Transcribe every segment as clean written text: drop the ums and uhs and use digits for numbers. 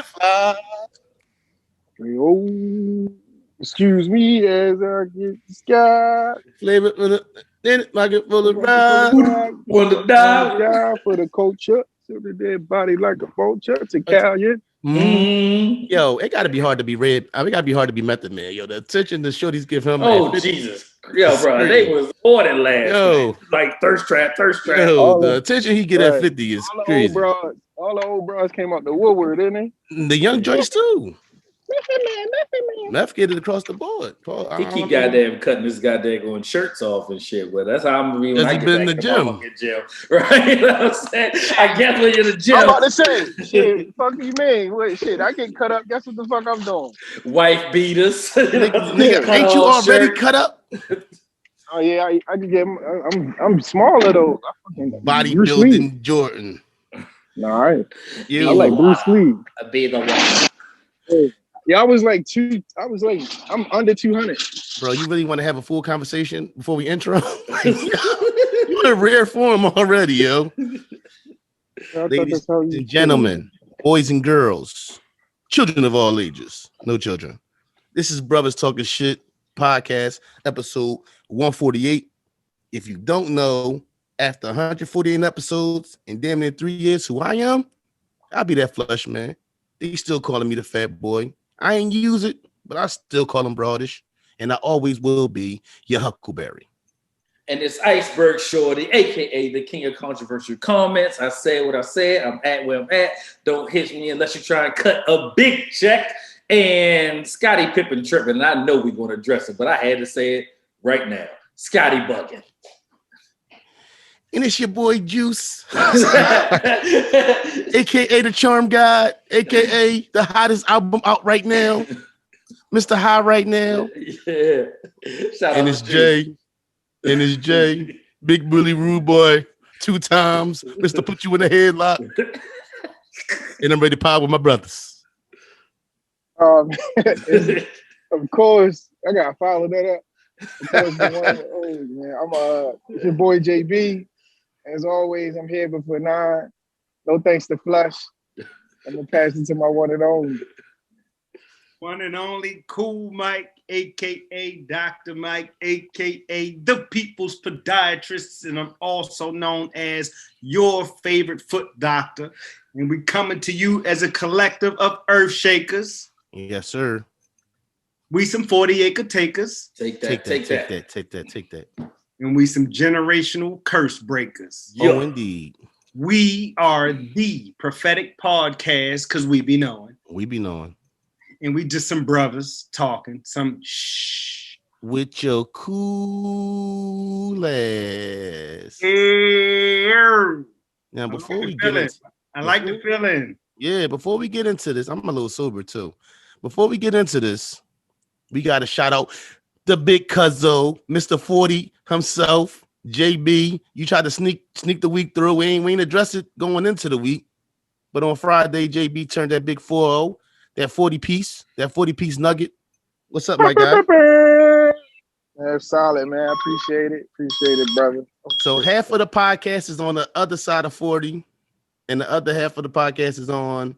fly. Oh, excuse me as I get the sky. Flavor for the pocket full of ride. Want to die? For the culture. So the dead body like a vulture. It's Italian. Yo, it gotta be hard to be Red. I mean, it gotta be hard to be Method Man. Yo, the attention the shorties give him. Oh Jesus, yo, bro, they was on it last. Yo, like thirst trap. Yo, the attention he get at 50 is crazy. All the old bros came out the woodward, didn't they? The young joints too. Meth get it across the board. He keep goddamn cutting his goddamn going shirts off and shit. But that's how I'm gonna be when I get been in the gym. Right? You know what I'm saying? I guess when you're in the gym. I'm about to say, shit, fuck you mean? Wait, shit, I get cut up. Guess what the fuck I'm doing? Wife beaters. Nigga, ain't you already cut up? Oh yeah, I can get. I'm smaller though. Bodybuilding Jordan. No, I like Bruce Lee. I be the one. Yeah, I was I'm under 200. Bro, you really want to have a full conversation before we intro? You in rare form already, yo. Ladies and gentlemen, boys and girls, children of all ages, no children. This is Brothers Talking Shit podcast, episode 148. If you don't know, after 148 episodes and damn near 3 years, who I am, I'll be that flush man. They still calling me the fat boy. I ain't use it, but I still call him Broadish, and I always will be your Huckleberry. And it's Iceberg Shorty, aka the king of controversial comments. I said what I said. I'm at where I'm at. Don't hit me unless you try and cut a big check. And Scottie Pippen tripping. And I know we're going to address it, but I had to say it right now. Scottie bugging. And it's your boy Juice, aka the Charm God, aka the hottest album out right now, Mr. High right now. Yeah. And it's Jay. And it's Jay, Big Bully Rude Boy, 2 times, Mr. Put You in a Headlock. And I'm ready to power with my brothers. Of course, I gotta follow that up. It's your boy JB. As always, I'm here before 9. No thanks to Flush. I'm gonna pass it to my one and only. One and only Cool Mike, aka Dr. Mike, aka the People's Podiatrist, and I'm also known as your favorite foot doctor. And we're coming to you as a collective of earth shakers. Yes, sir. We some 40-acre takers. Take that. And we some generational curse breakers. Oh, indeed. We are the prophetic podcast because we be knowing. And we just some brothers talking, some shh. With your cool ass. Now, before we get into I like the feeling. Yeah, before we get into this, I'm a little sober too. Before we get into this, we got to shout out the big cuzzo, Mr. 40 himself, JB. You tried to sneak the week through. We ain't address it going into the week. But on Friday, JB turned that big 4-0, that 40-piece nugget. What's up, my guy? That's solid, man. I appreciate it, brother. So half of the podcast is on the other side of 40, and the other half of the podcast is on.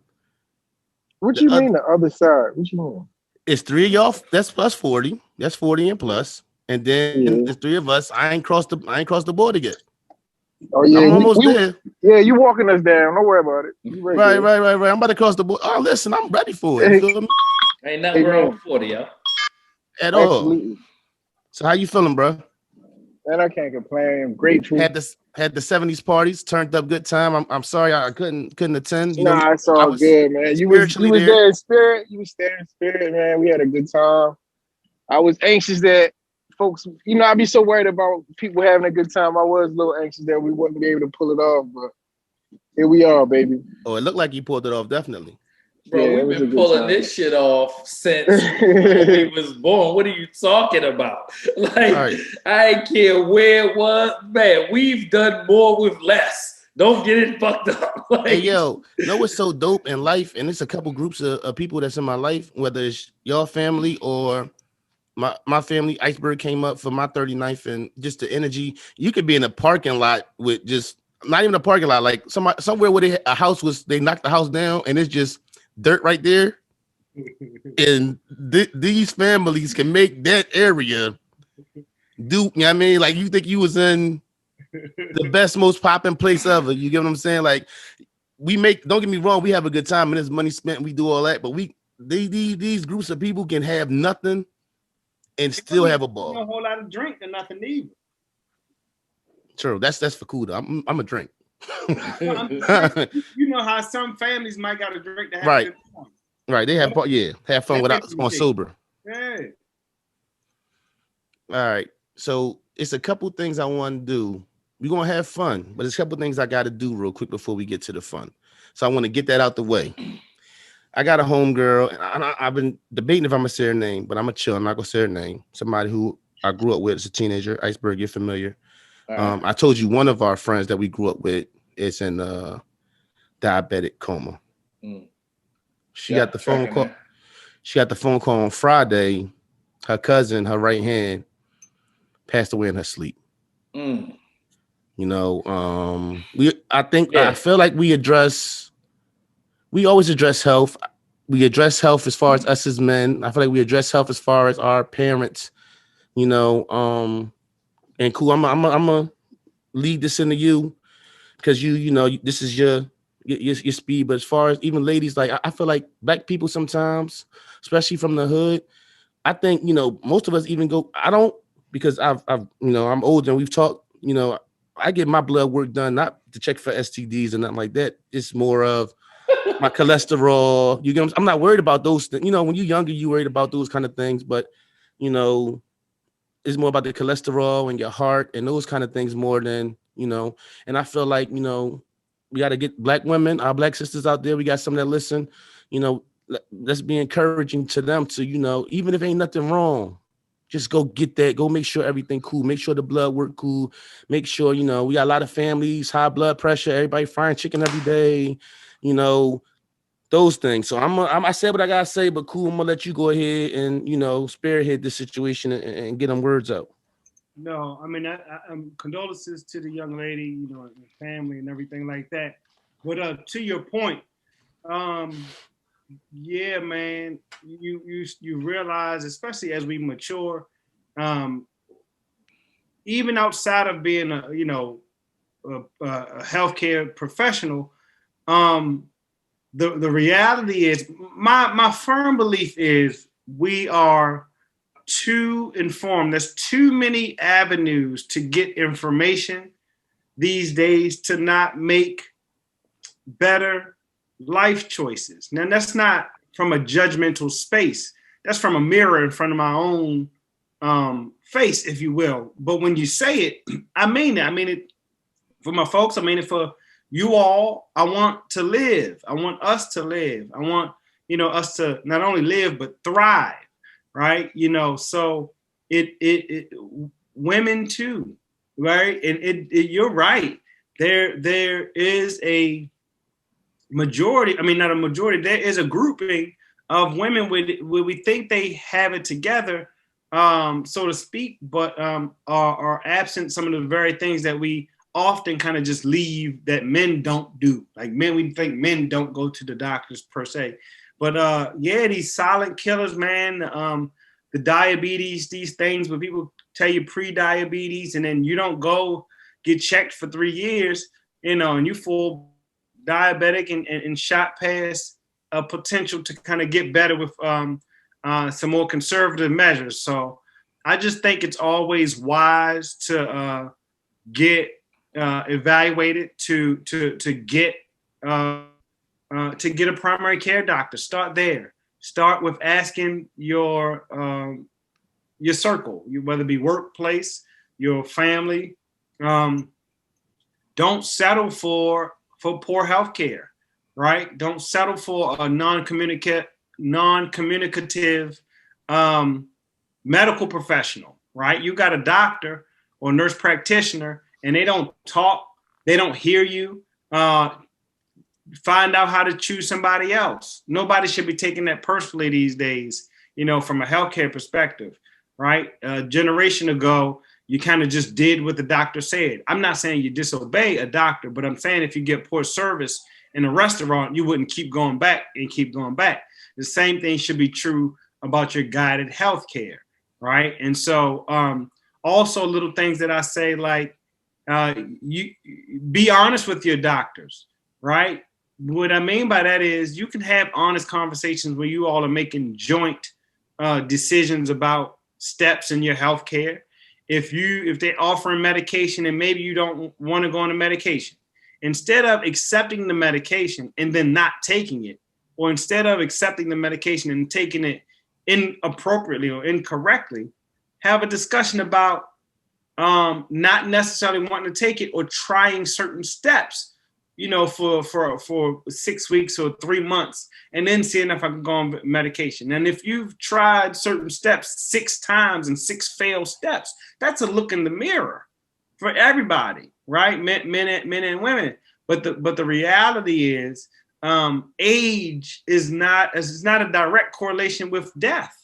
What you mean the other side? What you mean? It's 3 of y'all. That's plus 40. That's 40 and plus. And then there's 3 of us. I ain't crossed the border yet. Oh yeah, I'm almost there. Yeah, you walking us down. Don't worry about it. Right. I'm about to cross the border. Oh, listen, I'm ready for it. Ain't nothing wrong with 40, yo. At all. So how you feeling, bro? Man, I can't complain. I'm grateful. Had the 70s parties, turned up good time. I'm sorry I couldn't attend. Nah, it's all good, man. You was there in spirit. You was there in spirit, man. We had a good time. I was anxious that folks, I'd be so worried about people having a good time. I was a little anxious that we wouldn't be able to pull it off, but here we are, baby. Oh, it looked like you pulled it off, definitely. Bro, yeah, we've been pulling this shit off since we was born. What are you talking about? Like, right. I care where it was. Man, we've done more with less. Don't get it fucked up. Like, hey, yo, what's so dope in life? And it's a couple groups of people that's in my life, whether it's your family or my family. Iceberg came up for my 39th, and just the energy. You could be in a parking lot with just, not even a parking lot, like somewhere where a house was, they knocked the house down, and it's just dirt right there. And these families can make that area do, you know what I mean? Like, you think you was in the best, most popping place ever. You get what I'm saying? Like, don't get me wrong, we have a good time and there's money spent, we do all that, but these groups of people can have nothing and still have a ball. A whole lot of drink and nothing either. True, that's for cool though. I'm a drink. You know how some families might got a drink to have right. Right, they have fun without on sober. Yeah. All right, so it's a couple things I want to do. We're gonna have fun, but there's a couple things I got to do real quick before we get to the fun. So I want to get that out the way. I got a homegirl, and I've been debating if I'm gonna say her name, but I'm gonna chill. I'm not gonna say her name. Somebody who I grew up with as a teenager. Iceberg, you're familiar. Right. I told you one of our friends that we grew up with is in diabetic coma. She got the phone call. She got the phone call on Friday. Her cousin, her right hand, passed away in her sleep. You know, I feel like we always address health. We address health as far as us as men. I feel like we address health as far as our parents, you know, and cool. I'm gonna lead this into you because you know, this is your speed. But as far as even ladies, like I feel like black people sometimes, especially from the hood, I think, you know, most of us even go, I don't, because I've you know, I'm older and we've talked, you know, I get my blood work done, not to check for STDs and nothing like that. It's more of my cholesterol. You get, I'm not worried about those things. You know, when you're younger, you worried about those kind of things, but you know, it's more about the cholesterol and your heart and those kind of things more than, you know, and I feel like, you know, we got to get black women, our black sisters out there. We got some that listen, you know, let's be encouraging to them to, you know, even if ain't nothing wrong, just go get that. Go make sure everything cool. Make sure the blood work cool. Make sure, you know, we got a lot of families, high blood pressure, everybody frying chicken every day, you know, those things. So I said what I got to say, but cool, I'm going to let you go ahead and, you know, spearhead this situation and get them words out. No, I mean, I'm condolences to the young lady, you know, and the family and everything like that. But to your point, yeah, man, you realize, especially as we mature, even outside of being a, you know, a healthcare professional, the reality is, my firm belief is we are too informed. There's too many avenues to get information these days to not make better life choices. Now, that's not from a judgmental space. That's from a mirror in front of my own face, if you will. But when you say it, I mean it. I mean it for my folks. I mean it for you all. I want to live. I want us to live. I want, you know, us to not only live, but thrive, right? You know, so it women too, right? And you're right. There is a majority, I mean, not a majority, there is a grouping of women where we think they have it together, so to speak, but are absent some of the very things that we often kind of just leave that men don't do. Like men, we think men don't go to the doctors per se. But yeah, these silent killers, man, the diabetes, these things where people tell you pre-diabetes and then you don't go get checked for 3 years, you know, and you full diabetic and shot past a potential to kind of get better with some more conservative measures. So I just think it's always wise to get evaluated, to get a primary care doctor. Start there. Start with asking your circle, whether it be workplace, your family. Don't settle for poor health care, right? Don't settle for a non-communicative medical professional, right? You got a doctor or nurse practitioner and they don't talk, they don't hear you. Find out how to choose somebody else. Nobody should be taking that personally these days, you know, from a healthcare perspective, right? A generation ago, you kind of just did what the doctor said. I'm not saying you disobey a doctor, but I'm saying if you get poor service in a restaurant, you wouldn't keep going back and keep going back. The same thing should be true about your guided healthcare, right? And so also little things that I say, like you be honest with your doctors, right? What I mean by that is you can have honest conversations where you all are making joint decisions about steps in your healthcare. If they're offering medication and maybe you don't want to go on a medication, instead of accepting the medication and then not taking it, or instead of accepting the medication and taking it inappropriately or incorrectly, have a discussion about not necessarily wanting to take it or trying certain steps, you know, for 6 weeks or 3 months, and then seeing if I can go on medication. And if you've tried certain steps 6 times and 6 failed steps, that's a look in the mirror for everybody, right? Men and women. But the reality is, age is not a direct correlation with death.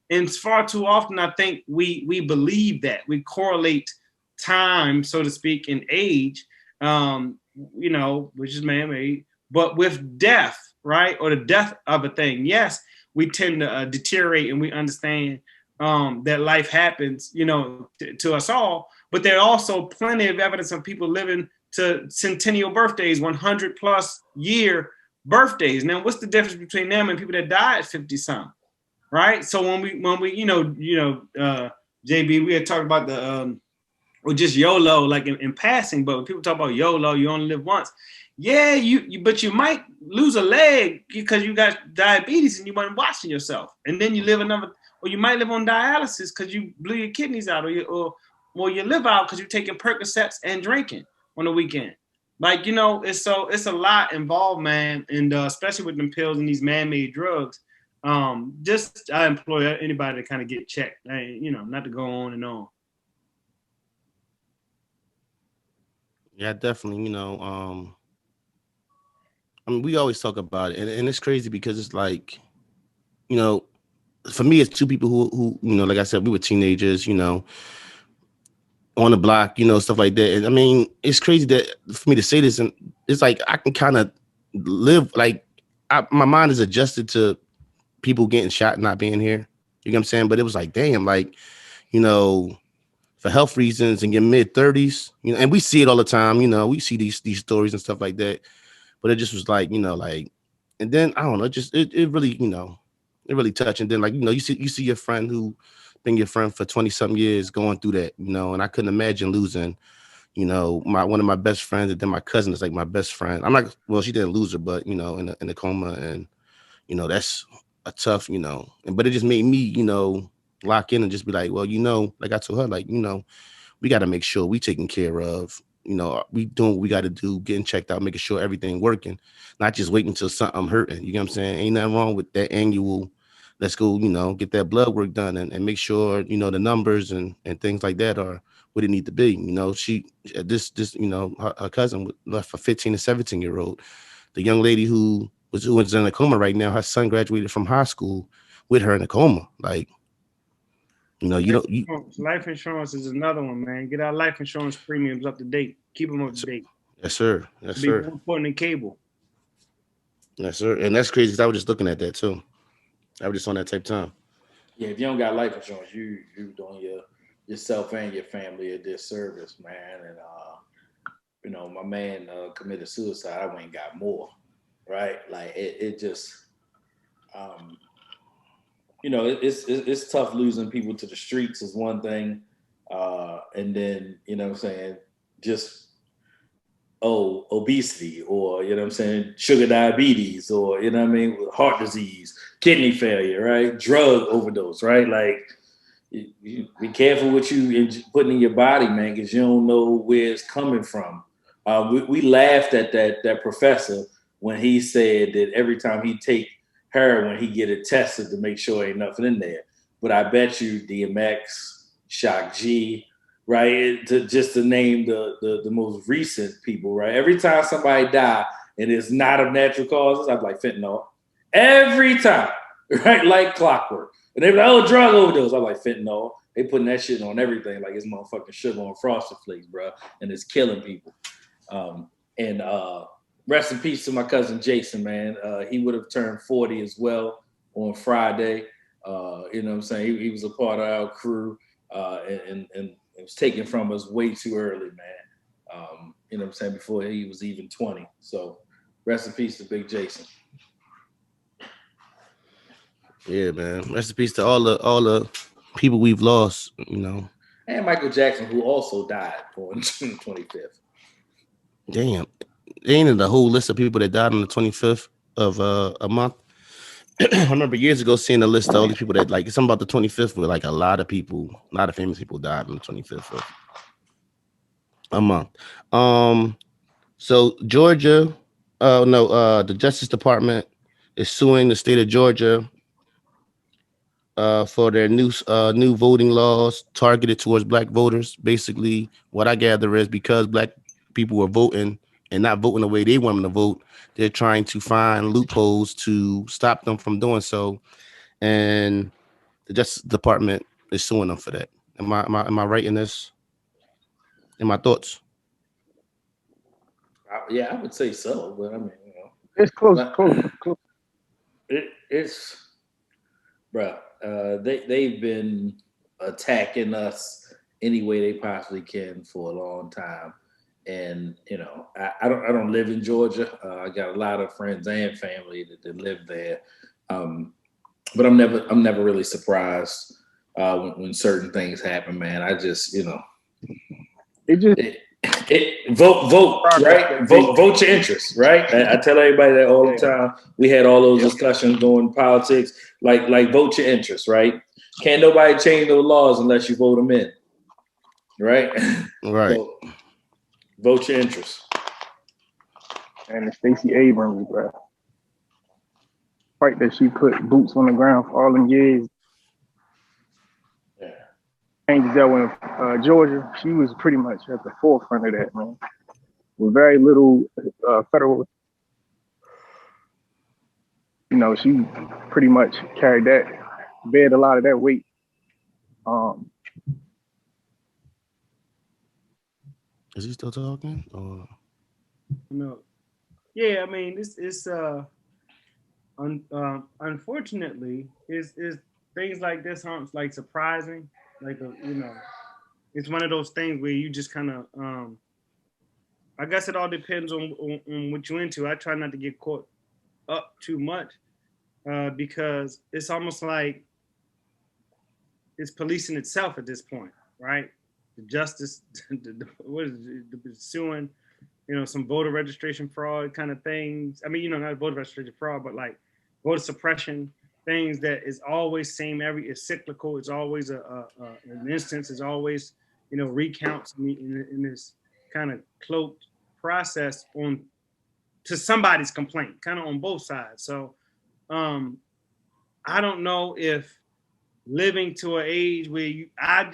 And far too often, I think we believe that we correlate time, so to speak, in age, you know, which is man-made, but with death, right? Or the death of a thing. Yes, we tend to deteriorate, and we understand that life happens, you know, to us all. But there are also plenty of evidence of people living to centennial birthdays, 100+ year birthdays. Now, what's the difference between them and people that die at 50-something? Right. So when we, you know, JB, we had talked about the, or just YOLO, like in passing, but when people talk about YOLO, you only live once. Yeah, but you might lose a leg because you got diabetes and you weren't watching yourself. And then you live another, or you might live on dialysis because you blew your kidneys out, or you live out because you're taking Percocets and drinking on the weekend. Like, you know, it's a lot involved, man. And especially with them pills and these man-made drugs. Just I implore anybody to kind of get checked, you know, not to go on and on. Yeah, definitely. You know, I mean, we always talk about it, and it's crazy because it's like, you know, for me, it's 2 people who, you know, like I said, we were teenagers, you know, on the block, you know, stuff like that. And I mean, it's crazy that for me to say this, and it's like I can kind of live like my mind is adjusted to people getting shot and not being here. You know what I'm saying? But it was like, damn, like, you know, for health reasons and your mid-30s, you know, and we see it all the time, you know, we see these stories and stuff like that. But it just was like, you know, like, and then I don't know, just it really, you know, it really touched. And then, like, you know, you see your friend who been your friend for 20-something years going through that, you know, and I couldn't imagine losing, you know, one of my best friends, and then my cousin is like my best friend. I'm not, well, she didn't lose her, but, you know, in a coma, and, you know, that's a tough, you know, but it just made me, you know, lock in and just be like, well, you know, like I told her, like, you know, we got to make sure we taking care of, you know, we doing what we got to do, getting checked out, making sure everything working, not just waiting until something hurting. You know what I'm saying? Ain't nothing wrong with that annual, let's go, you know, get that blood work done and make sure, you know, the numbers and things like that are what it need to be. You know, this, you know, her cousin left a 15 and 17-year-old. The young lady who was in a coma right now, her son graduated from high school with her in a coma. Like, you know, life insurance is another one, man. Get our life insurance premiums up to date. Keep them up to date. Yes, sir. Yes, sir. More important than cable. Yes, sir. And that's crazy because I was just looking at that too. I was just on that type of time. Yeah, if you don't got life insurance, you doing yourself and your family a disservice, man. And you know, my man committed suicide. I went and got more, right? Like it just, you know, it's tough losing people to the streets is one thing, and then, you know what I'm saying, just obesity, or, you know what I'm saying, sugar diabetes, or, you know what I mean, heart disease, kidney failure, right? Drug overdose, right? Like, you be careful what you putting in your body, man, because you don't know where it's coming from. We laughed at that professor when he said that every time he take heroin, he get it tested to make sure ain't nothing in there. But I bet you DMX, Shock G, right? Just to name the most recent people, right? Every time somebody die and it's not of natural causes, I'm like, fentanyl. Every time, right? Like clockwork. And they be like, oh, drug overdose. I'm like, fentanyl. They putting that shit on everything like it's motherfucking sugar on Frosted Flakes, bro. And it's killing people. Rest in peace to my cousin Jason, man. He would have turned 40 as well on Friday. You know what I'm saying? He was a part of our crew, and it was taken from us way too early, man. You know what I'm saying? Before he was even 20. So rest in peace to Big Jason. Yeah, man. Rest in peace to all the people we've lost, you know. And Michael Jackson, who also died on June 25th. Damn. Ain't in the whole list of people that died on the 25th of a month. I remember years ago seeing a list of all these people that, like, something about the 25th where like a lot of famous people died on the 25th of a month. So Georgia, the Justice Department is suing the state of Georgia for their new voting laws targeted towards black voters. Basically, what I gather is because black people were voting and not voting the way they want them to vote, they're trying to find loopholes to stop them from doing so. And the Justice Department is suing them for that. Am I right in this? In my thoughts? Yeah, I would say so, but I mean, you know, it's close. It's, bro. They've been attacking us any way they possibly can for a long time, and you know, I don't live in Georgia. I got a lot of friends and family that live there, but I'm never really surprised when certain things happen, man. I just, you know, vote, right? Vote your interests, right? I tell everybody that all the time. We had all those discussions during politics, like vote your interests, right? Can't nobody change those laws unless you vote them in, right? Right. So, vote your interests. And Stacey Abrams, bro. Fight that she put boots on the ground for all them years. Yeah. Changes that when Georgia, she was pretty much at the forefront of that, man. With very little federal, you know, she pretty much carried that, bared a lot of that weight. Is he still talking? No. Yeah, I mean, it's unfortunately, is things like this aren't like surprising. Like, you know, it's one of those things where you just kind of, I guess it all depends on what you're into. I try not to get caught up too much because it's almost like it's policing itself at this point, right? The justice, what is it, suing, you know, some voter registration fraud kind of things. I mean, you know, not voter registration fraud, but like voter suppression things that is always same. It's cyclical. It's always an instance. It's always, you know, recounts in this kind of cloaked process on to somebody's complaint, kind of on both sides. So I don't know if living to an age where I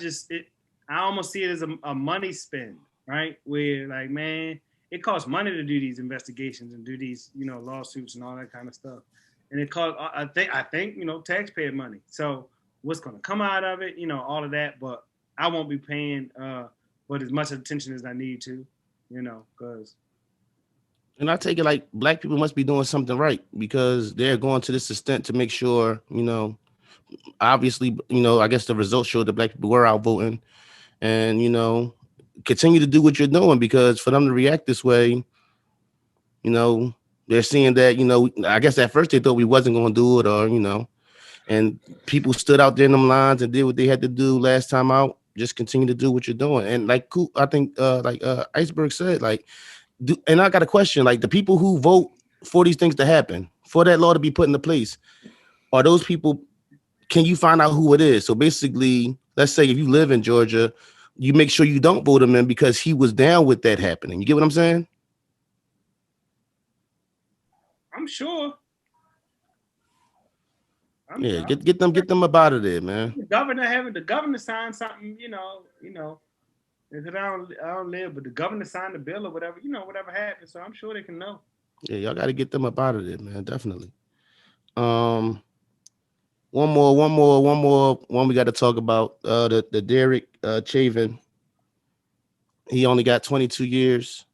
almost see it as a money spend, right? Where like, man, it costs money to do these investigations and do these, you know, lawsuits and all that kind of stuff. And it costs, I think, you know, taxpayer money. So what's going to come out of it, you know, all of that, but I won't be paying but as much attention as I need to, you know, because. And I take it like black people must be doing something right because they're going to this extent to make sure, you know, obviously, you know, I guess the results showed that black people were out voting and, you know, continue to do what you're doing because for them to react this way, you know, they're seeing that, you know, I guess at first they thought we wasn't going to do it or, you know, and people stood out there in them lines and did what they had to do last time out. Just continue to do what you're doing. And like, I think Iceberg said, like, and I got a question, like the people who vote for these things to happen, for that law to be put into place, are those people, can you find out who it is? So basically, let's say if you live in Georgia, you make sure you don't vote him in because he was down with that happening. You get what I'm saying? I'm sure. Get them up out of there, man. The governor signed something, you know, if I don't live, but the governor signed the bill or whatever, you know, whatever happened. So I'm sure they can know. Yeah, y'all got to get them up out of there, man. Definitely. One we got to talk about. The Derek Chauvin. He only got 22 years.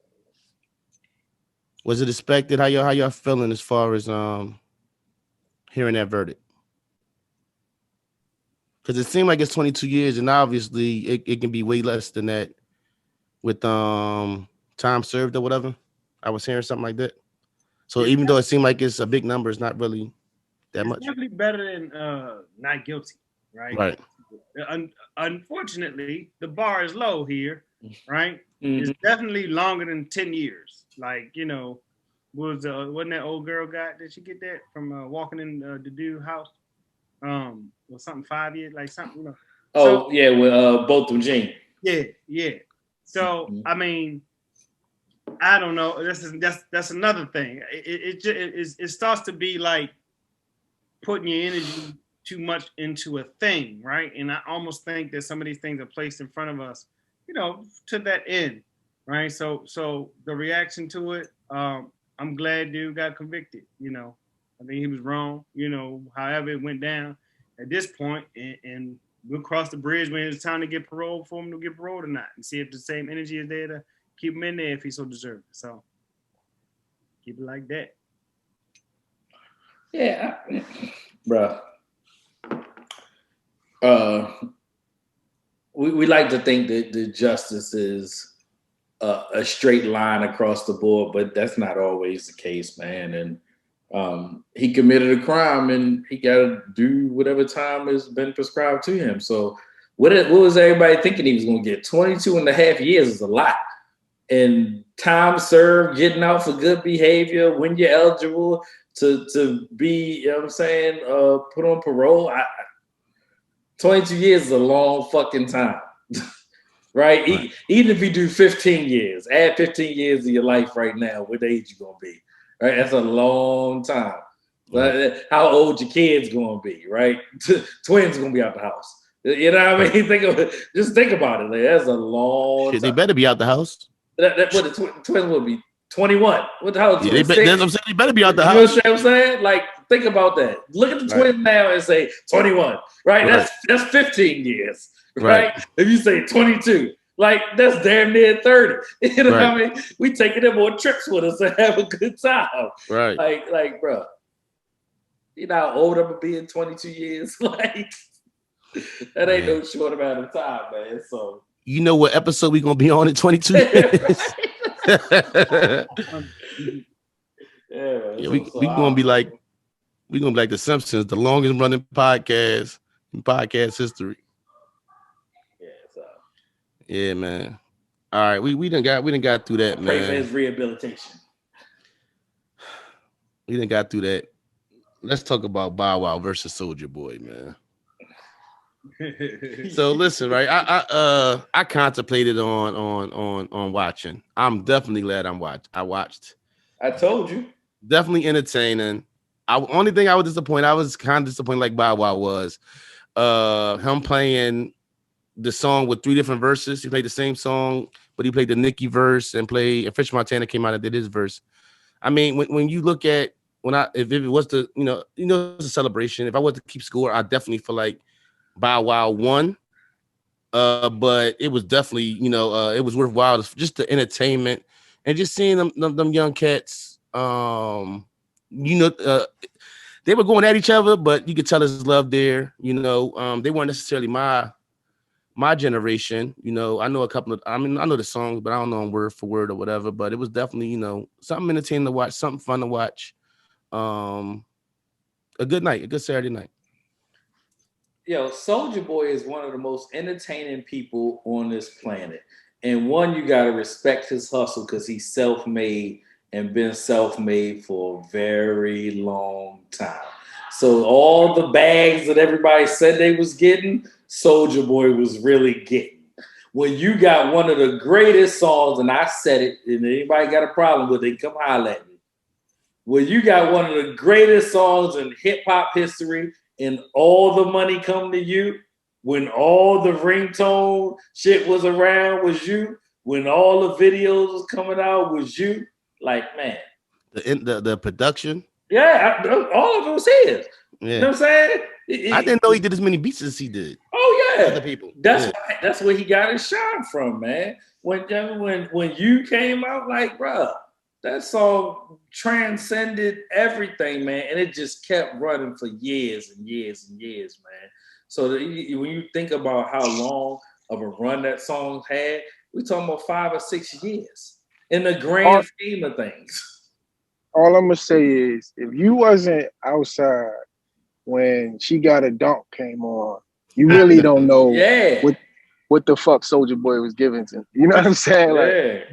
Was it expected? How y'all feeling as far as hearing that verdict? Because it seemed like it's 22 years, and obviously it can be way less than that with time served or whatever. I was hearing something like that. So even though it seemed like it's a big number, it's not really that much. Definitely better than not guilty, right? Right. Unfortunately, the bar is low here, right? Mm-hmm. It's definitely longer than 10 years. Like, wasn't that old girl did she get that from walking in the dude house? Or something 5 years, like something, Oh, so, yeah, with both of Gene. Yeah. So I mean, I don't know. That's another thing. It starts to be like putting your energy too much into a thing, right? And I almost think that some of these things are placed in front of us, to that end, right? So the reaction to it, I'm glad dude got convicted. I think he was wrong. However it went down at this point, and we'll cross the bridge when it's time to get parole for him to get paroled or not, and see if the same energy is there to keep him in there if he so deserves it. So keep it like that. Yeah, bro. We like to think that the justice is a straight line across the board, but that's not always the case, man. And he committed a crime, and he got to do whatever time has been prescribed to him. So what was everybody thinking he was going to get? 22 and a half years is a lot. And time served, getting out for good behavior, when you're eligible to be, put on parole. 22 years is a long fucking time, right? Even if you do 15 years, add 15 years of your life right now, what age you gonna be, right? That's a long time. Right. How old your kid's gonna be, right? Twins gonna be out the house. You know what I mean? Just think about it. Like, that's a long time. They better be out the house. What the twins will be 21. What the hell? Yeah, they better be out the house. You know what I'm saying? Like, think about that. Look at the twins now and say 21, right? That's 15 years, right? If you say 22, like, that's damn near 30. You know what I mean? We taking them on trips with us and have a good time. Right. Like, bro, you know how old I'm gonna be in 22 years? Like, that ain't no short amount of time, man. So you know what episode we gonna be on in 22 years? We gonna be like the Simpsons, the longest running podcast in podcast history. Yeah, man. All right, we done got through that, man. Pray for his rehabilitation. We done got through that. Let's talk about Bow Wow versus Soulja Boy, man. So listen, right? I contemplated on watching. I'm definitely glad I watched. I told you. Definitely entertaining. Only thing I was kind of disappointed like Bow Wow was him playing the song with 3 different verses. He played the same song, but he played the NICKI verse and Fish Montana came out and did his verse. I mean, when you look at if it was the it's a celebration. If I was to keep score, I definitely feel like Bow Wow won, but it was definitely it was worthwhile, just the entertainment and just seeing them young cats. They were going at each other, but you could tell there's love there. They weren't necessarily my generation. I know a couple of. I know the songs, but I don't know them word for word or whatever. But it was definitely something entertaining to watch, something fun to watch. A good night, a good Saturday night. Yo, Soulja Boy is one of the most entertaining people on this planet. And one, you got to respect his hustle because he's self-made and been self-made for a very long time. So all the bags that everybody said they was getting, Soulja Boy was really getting. When you got one of the greatest songs, and I said it, and anybody got a problem with it, come holler at me. When you got one of the greatest songs in hip-hop history, and all the money come to you, when all the ringtone shit was around was you, when all the videos was coming out was you, like, man. The production? Yeah, all of it was his. Yeah. You know what I'm saying? I didn't know he did as many beats as he did. Oh, yeah. Other people. That's where he got his shine from, man. When you came out, like, bro, that song transcended everything, man, and it just kept running for years and years and years, man. So when you think about how long of a run that song had, we're talking about 5 or 6 years in the grand scheme of things. All I'm gonna say is, if you wasn't outside when She Got a Dunk came on, you really don't know what the fuck Soulja Boy was giving to. You know what I'm saying? Like,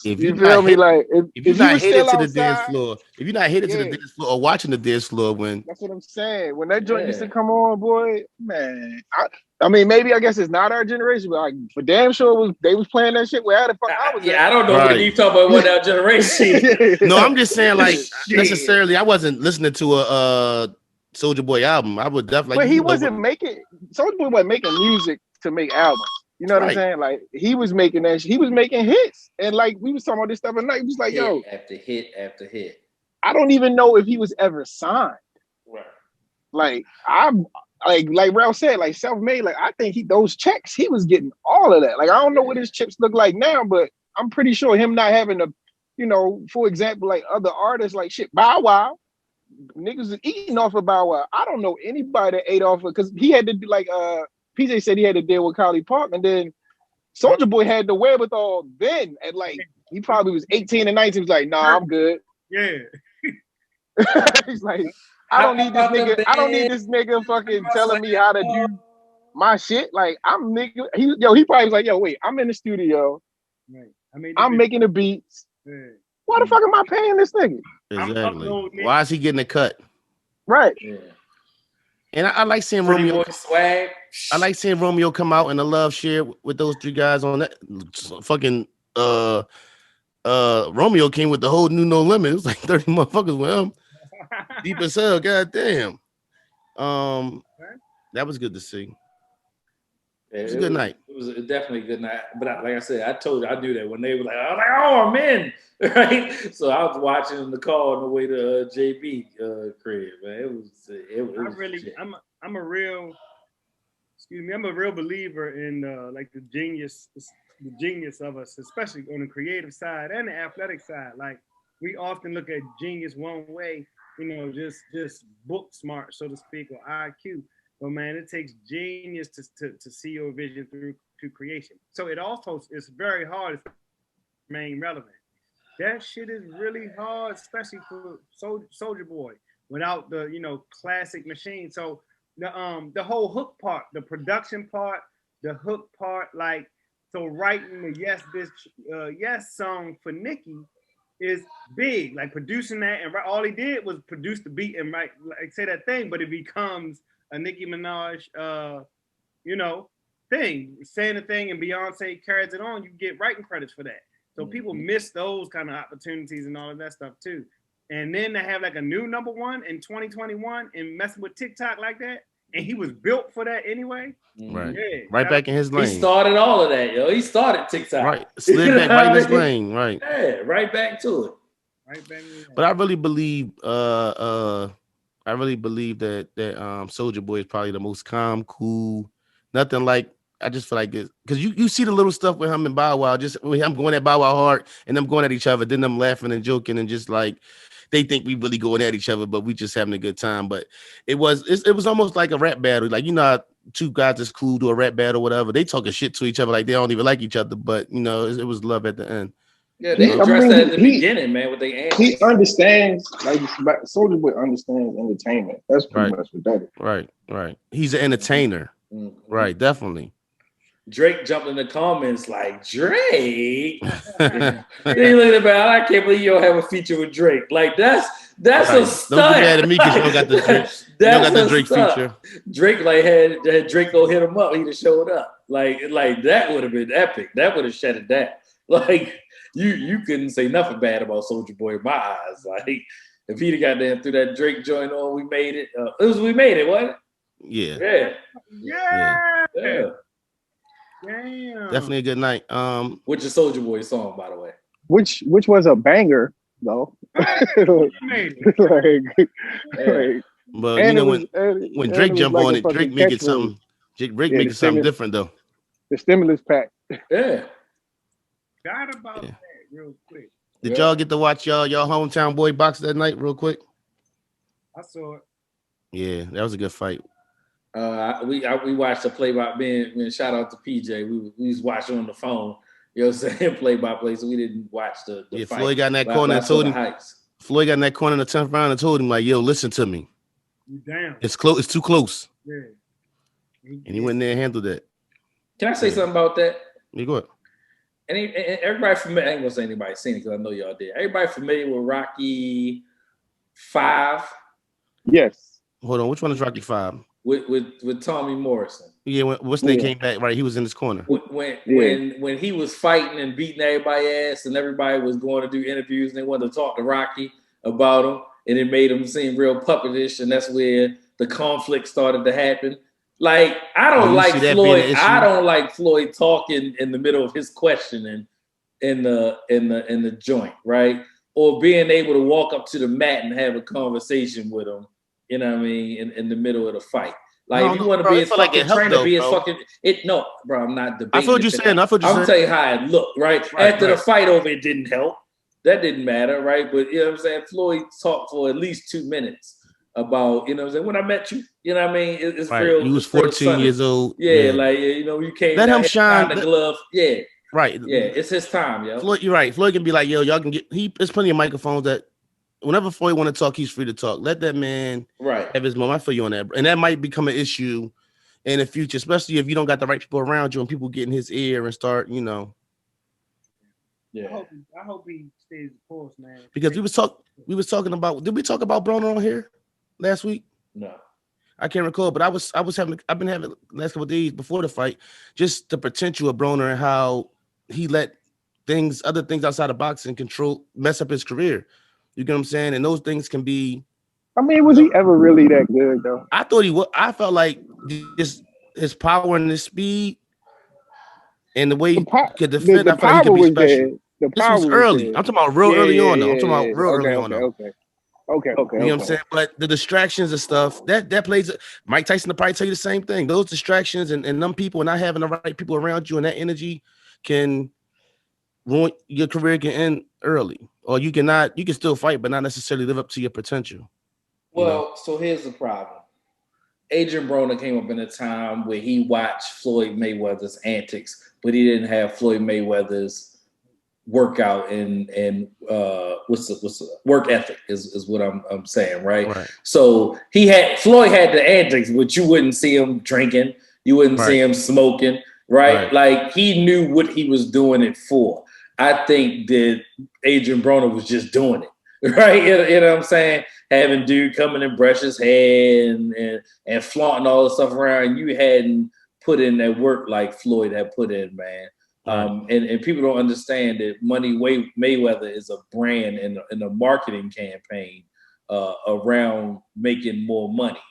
if you feel me? Like, if you're not headed to the outside, dance floor, if you're not headed to the dance floor or watching the dance floor, that's what I'm saying. When that joint used to come on, boy, man. I mean, maybe I guess it's not our generation, but like for damn sure they was playing that shit where the fuck I was. I don't know what you talking about. What our generation? No, I'm just saying, like, necessarily, I wasn't listening to a Soulja Boy album. I would definitely. But he wasn't making Soulja Boy wasn't making music to make albums. You know what I'm saying? Like, he was making that. He was making hits, and like we was talking about this stuff at night. He was like, "Yo, after hit after hit." I don't even know if he was ever signed. Right. Like like Ralph said, like self-made. Like, I think those checks, he was getting all of that. Like, I don't know what his chips look like now, but I'm pretty sure him not having a, you know, for example, like other artists, like shit, Bow Wow, niggas is eating off of Bow Wow. I don't know anybody that ate off of, because he had to do like PJ said he had to deal with Collie Park, and then Soulja Boy had the wherewithal then at like he probably was 18 and 19. He was like, nah, I'm good. Yeah. He's like, I don't need this nigga. I don't need this nigga fucking telling me how to do my shit. Like, I'm nigga. He probably was like, yo, wait, I'm in the studio. Right. I'm making the beats. Yeah. Why the fuck am I paying this nigga? Exactly. Why is he getting a cut? Right. Yeah. And I like seeing Romeo swag. I like seeing Romeo come out in a love share with those 3 guys on that. Fucking Romeo came with the whole new No Limit. It was like 30 motherfuckers with him. Deep as hell, goddamn. That was good to see. It was a good night. It was definitely a good night. But like I said, I told you, I knew that when they were like, I was like, oh, I'm in, right? So I was watching in the car on the way to JB crib, man. I'm a real believer in like the genius of us, especially on the creative side and the athletic side. Like, we often look at genius one way, you know, just book smart, so to speak, or IQ. But man, it takes genius to see your vision through creation. So it also is very hard to remain relevant. That shit is really hard, especially for Soulja Boy, without the, you know, classic machine. So the whole hook part, the production part, the hook part, like, so writing the Yes Bitch Yes song for Nicki is big. Like, producing that, and all he did was produce the beat and write, like, say that thing, but it becomes a Nicki Minaj, you know, thing, saying the thing, and Beyonce carries it on. You get writing credits for that. So people miss those kind of opportunities and all of that stuff too. And then to have like a new #1 in 2021 and messing with TikTok like that, and he was built for that anyway. Right, right back in his lane. He started all of that, yo. He started TikTok. Right, slid back right in his lane. Right. Yeah, right back to it. Right back. But I really believe, that Soulja Boy is probably the most calm, cool, nothing like. I just feel like it because you see the little stuff with him and Bow Wow, just when I'm going at Bow Wow hard and them going at each other, then them laughing and joking and just like they think we really going at each other, but we just having a good time. But it was almost like a rap battle, like, you know, how 2 guys is cool to a rap battle, whatever. They talking shit to each other like they don't even like each other, but you know, it was love at the end. Yeah, they addressed that at the beginning, man. With they answers. He understands, like, Soulja Boy understands entertainment. That's pretty much what that is. Right. He's an entertainer. Right, definitely. Drake jumped in the comments like, Drake. Then he looked about, I can't believe you don't have a feature with Drake. Like, that's a stunt. Don't get mad at me because you don't got the Drake. You don't got the Drake feature. Drake like had Drake go hit him up. He'd have showed up. Like that would have been epic. That would have shut it down. Like, you couldn't say nothing bad about Soulja Boy in my eyes. Like, if he'd have got there through that Drake joint on, We Made It. We Made It, wasn't it? Yeah. Damn. Definitely a good night. Which is Soulja Boy song, by the way. Which was a banger though. But you know, when Drake jump on it, Drake make it something. Drake make it something different though. The stimulus pack. Yeah. Forgot about that real quick. Did y'all get to watch y'all hometown boy box that night real quick? I saw it. Yeah, that was a good fight. We watched the play-by-play. Shout out to PJ. We was watching on the phone. You know what I'm saying? Play-by-play. So we didn't watch the fight. Floyd got in that corner and told him. Floyd got in that corner in the 10th round and told him, like, yo, listen to me. You damn. It's close. It's too close. Yeah. And he went in there and handled that. Can I say something about that? You go ahead. And everybody familiar, I ain't gonna say anybody seen it because I know y'all did. Everybody familiar with Rocky 5? Yes. Hold on, which one is Rocky 5? With Tommy Morrison. Yeah, what's name came back, right? He was in his corner. When he was fighting and beating everybody's ass and everybody was going to do interviews and they wanted to talk to Rocky about him and it made him seem real puppetish and that's where the conflict started to happen. Like, I don't like Floyd. I don't like Floyd talking in the middle of his questioning in the joint, right? Or being able to walk up to the mat and have a conversation with him, you know what I mean, in the middle of the fight. Like, if you want to be his fucking trainer, be his fucking no, bro. I'm not debating. I feel what you're saying. I'm telling you how it looked, right? After the fight over, it didn't help. That didn't matter, right? But you know what I'm saying? Floyd talked for at least 2 minutes about, you know what I'm saying, when I met you, you know what I mean? It's real. He was 14 years old. Yeah, like, you know, you can't let him shine the glove. Yeah. Right. Yeah, it's his time, yo. Floyd, you're right. Floyd can be like, yo, y'all can get, there's plenty of microphones that whenever Floyd want to talk, he's free to talk. Let that man have his moment. I feel you on that. And that might become an issue in the future, especially if you don't got the right people around you and people get in his ear and start, you know. Yeah. I hope he stays the course, man. Because we was talking about, did we talk about Broner on here last week? No. I can't recall, but I've been having last couple of days before the fight, just the potential of Broner and how he let other things outside of boxing mess up his career. You get what I'm saying? And those things can be. I mean, was he ever really that good though? I thought he was. I felt like just his power and his speed and the way he could defend. I thought he could be special. This was early. I'm talking about real early on though. I'm talking about real early on though. Okay. You know what I'm saying? But the distractions and stuff, that plays. Mike Tyson will probably tell you the same thing. Those distractions and them people not having the right people around you and that energy can ruin your career, can end early. Or you can still fight, but not necessarily live up to your potential. Well, so here's the problem. Adrian Broner came up in a time where he watched Floyd Mayweather's antics, but he didn't have Floyd Mayweather's workout and what's the work ethic is what I'm saying, right? So Floyd had the antics, but you wouldn't see him drinking, you wouldn't see him smoking, right? Like he knew what he was doing it for. I think that Adrian Broner was just doing it, right? You know what I'm saying? Having dude coming and brush his hair and flaunting all the stuff around. You hadn't put in that work like Floyd had put in, man. And people don't understand that Mayweather is a brand and a marketing campaign around making more money,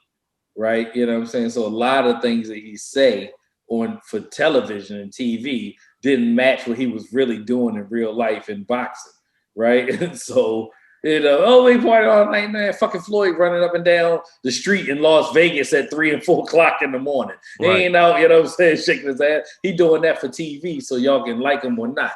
right? You know what I'm saying? So a lot of things that he say for television and TV didn't match what he was really doing in real life in boxing, right? And so, you know, we party all night, man. Fucking Floyd running up and down the street in Las Vegas at 3 and 4 o'clock in the morning. He ain't out, you know what I'm saying, shaking his ass. He doing that for TV so y'all can like him or not.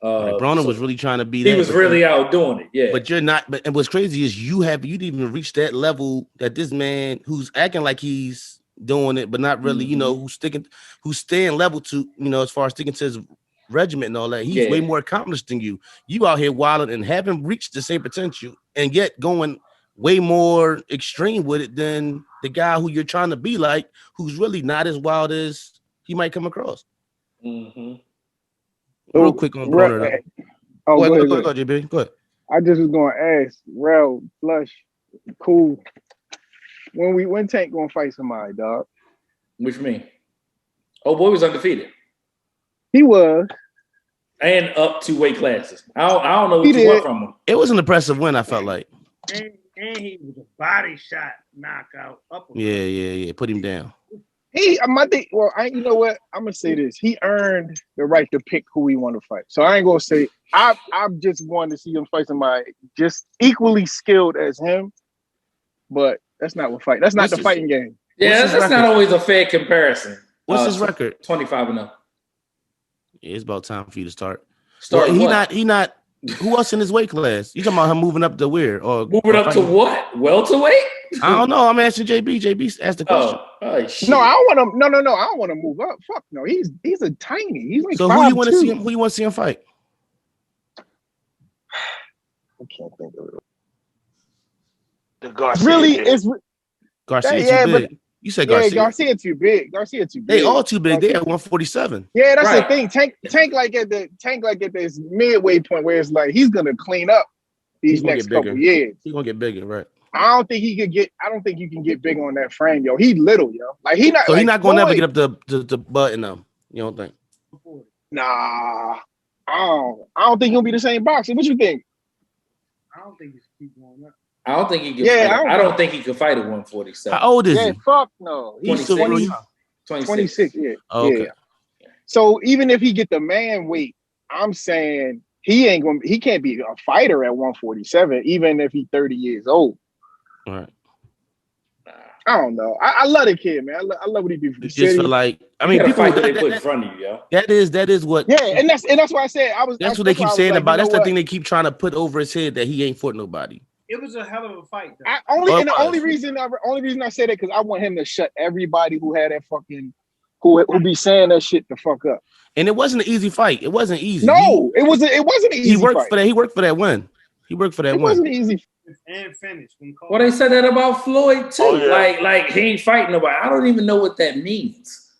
Broner was really trying to be that. He was really out doing it, yeah. But you're not. But what's crazy is you didn't even reach that level that this man who's acting like he's doing it, but not really, you know, who's staying level to, you know, as far as sticking to his regiment and all that. He's way more accomplished than you. You out here wilding and haven't reached the same potential, and yet going way more extreme with it than the guy who you're trying to be like, who's really not as wild as he might come across. Real quick on Broner. Go ahead, JB. Go ahead. I just was going to ask, Rel, Flush, cool. When Tank gonna fight somebody, dog? Which mean? Oh, boy was undefeated. He was. And up 2 weight classes. I don't know what you want from him. It was an impressive win, I felt like. And he was a body shot knockout. Yeah. Put him down. You know what? I'm gonna say this. He earned the right to pick who he want to fight. So I ain't gonna say I just wanted to see him fight somebody just equally skilled as him. But that's not what fight. That's not the fighting game. Yeah, that's not always a fair comparison. What's his record? 25-0. Yeah, it's about time for you to start. Start. Well, he not Who else in his weight class? You talking about him moving up to where? Or moving up to what? Welterweight? I don't know. I'm asking JB. JB asked the question. Shit. No, I don't want to. No. I don't want to move up. Fuck no. He's a tiny. He's like so 5'2". Who you want to see him? Who you want to see him fight? I can't think of it. The Garcia. Really, it's Garcia too big. You said Garcia. Garcia too big. Garcia too big. They all too big. They at 147. Yeah, that's the thing. Tank like at this midway point where it's like he's gonna clean up these next couple years. He's gonna get bigger, right? I don't think you can get big on that frame, yo. He little, yo. Like he not. So like, he's not gonna never get up to button them. You don't think? Nah, I don't think he'll be the same boxer. What you think? I don't think he should keep going up. I don't think he can. Yeah, I don't think he could fight at 147. How old is he? Fuck no. He's 26. Yeah. Oh, okay. Yeah. So even if he get the man weight, I'm saying he can't be a fighter at 147, even if he's 30 years old. All right. I don't know. I love the kid, man. I love what he do for the city. Just for like, I mean, people fight that they put in front of you, yo. That is what. Yeah, and that's why I said I was. That's what they keep saying about. That's the thing they keep trying to put over his head, that he ain't fought nobody. It was a hell of a fight, though. The only reason I said it because I want him to shut everybody who had that fucking who be saying that shit the fuck up. And it wasn't an easy fight. It wasn't easy. No, it wasn't an easy. He worked for that. He worked for that win. He worked for that win. It wasn't easy. And finished. Well, they said that about Floyd too. Oh, yeah. Like he ain't fighting nobody. I don't even know what that means.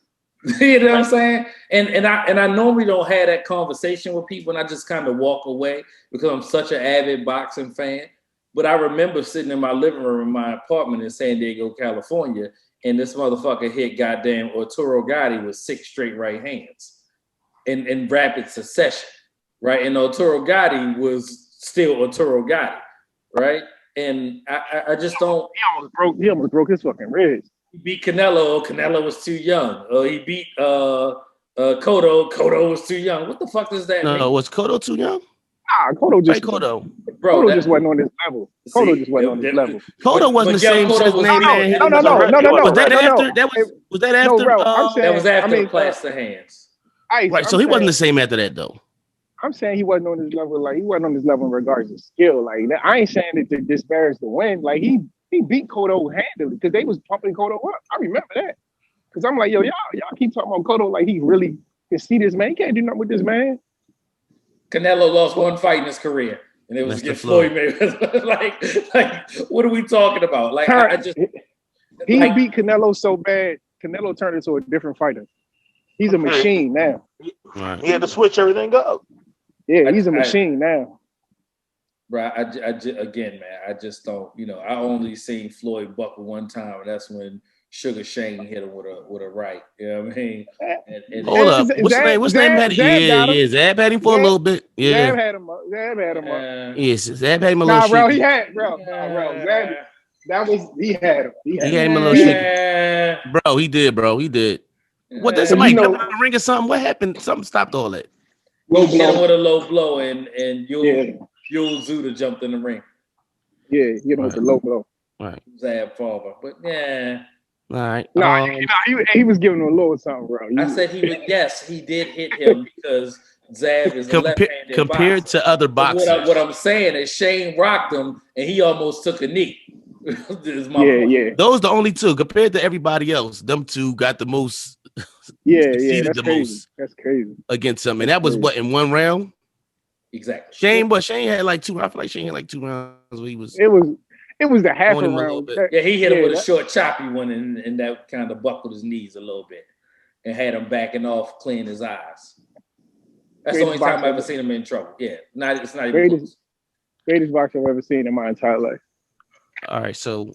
You know what I'm saying? And I normally don't have that conversation with people, and I just kind of walk away because I'm such an avid boxing fan. But I remember sitting in my living room in my apartment in San Diego, California, and this motherfucker hit goddamn Arturo Gatti with 6 straight right hands in rapid succession, right? And Arturo Gatti was still Arturo Gatti, right? And I just don't. He almost broke his fucking ribs. He beat Canelo. Canelo was too young. He beat Cotto. Cotto was too young. What the fuck does that mean? No, was Cotto too young? Nah, Cotto just Cotto. Bro, Cotto just wasn't on this level. Cotto just wasn't on this level. Cotto wasn't the same shit name. No. Was that after? Was that after? No, bro, I'm saying, that was after the plaster hands. Right, so he wasn't the same after that though. I'm saying he wasn't on this level. Like he wasn't on this level in regards to skill. Like I ain't saying it to disparage the win. Like he beat Cotto handily because they was pumping Cotto up. I remember that because I'm like, yo, y'all keep talking about Cotto like he really can see this man. He can't do nothing with this man. Canelo lost one fight in his career, and it was against Floyd Mayweather. like, what are we talking about? Like, I just beat Canelo so bad. Canelo turned into a different fighter. He's a machine now. He had to switch everything up. Yeah, he's a machine now. Bro, again, man, I just don't. I only seen Floyd buckle one time, and that's when Sugar Shane hit him with a right. You know what I mean? Hold up. What's name had him? Zab had him for a little bit. Yeah. Zab had him up. Yes, Zab had him a little bro, shaky. he had Zab. That was he had him. He had him a little shaky. Bro, he did. What does somebody come out the ring or something? What happened? Something stopped all that. He hit him with a low blow, and Yul Zuda jumped in the ring. Yeah, hit him with the low blow. Right. Zab Farber. But yeah. All right. He was giving him a little something, bro. I said he would. Yes, he did hit him because Zab is a left-handed compared boxer. to other boxers. What I'm saying is Shane rocked him, and he almost took a knee. Yeah. Those the only two compared to everybody else. Them two got the most. That's crazy. That's crazy against him, and that was what in one round. Exactly. Shane had like 2. I feel like Shane had like 2 rounds where he was. It was the half a round. Yeah, he hit him with a short, choppy one, and that kind of buckled his knees a little bit, and had him backing off, cleaning his eyes. That's the only time I've ever seen him in trouble. Yeah, it's not even close. Greatest boxer I've ever seen in my entire life. All right, so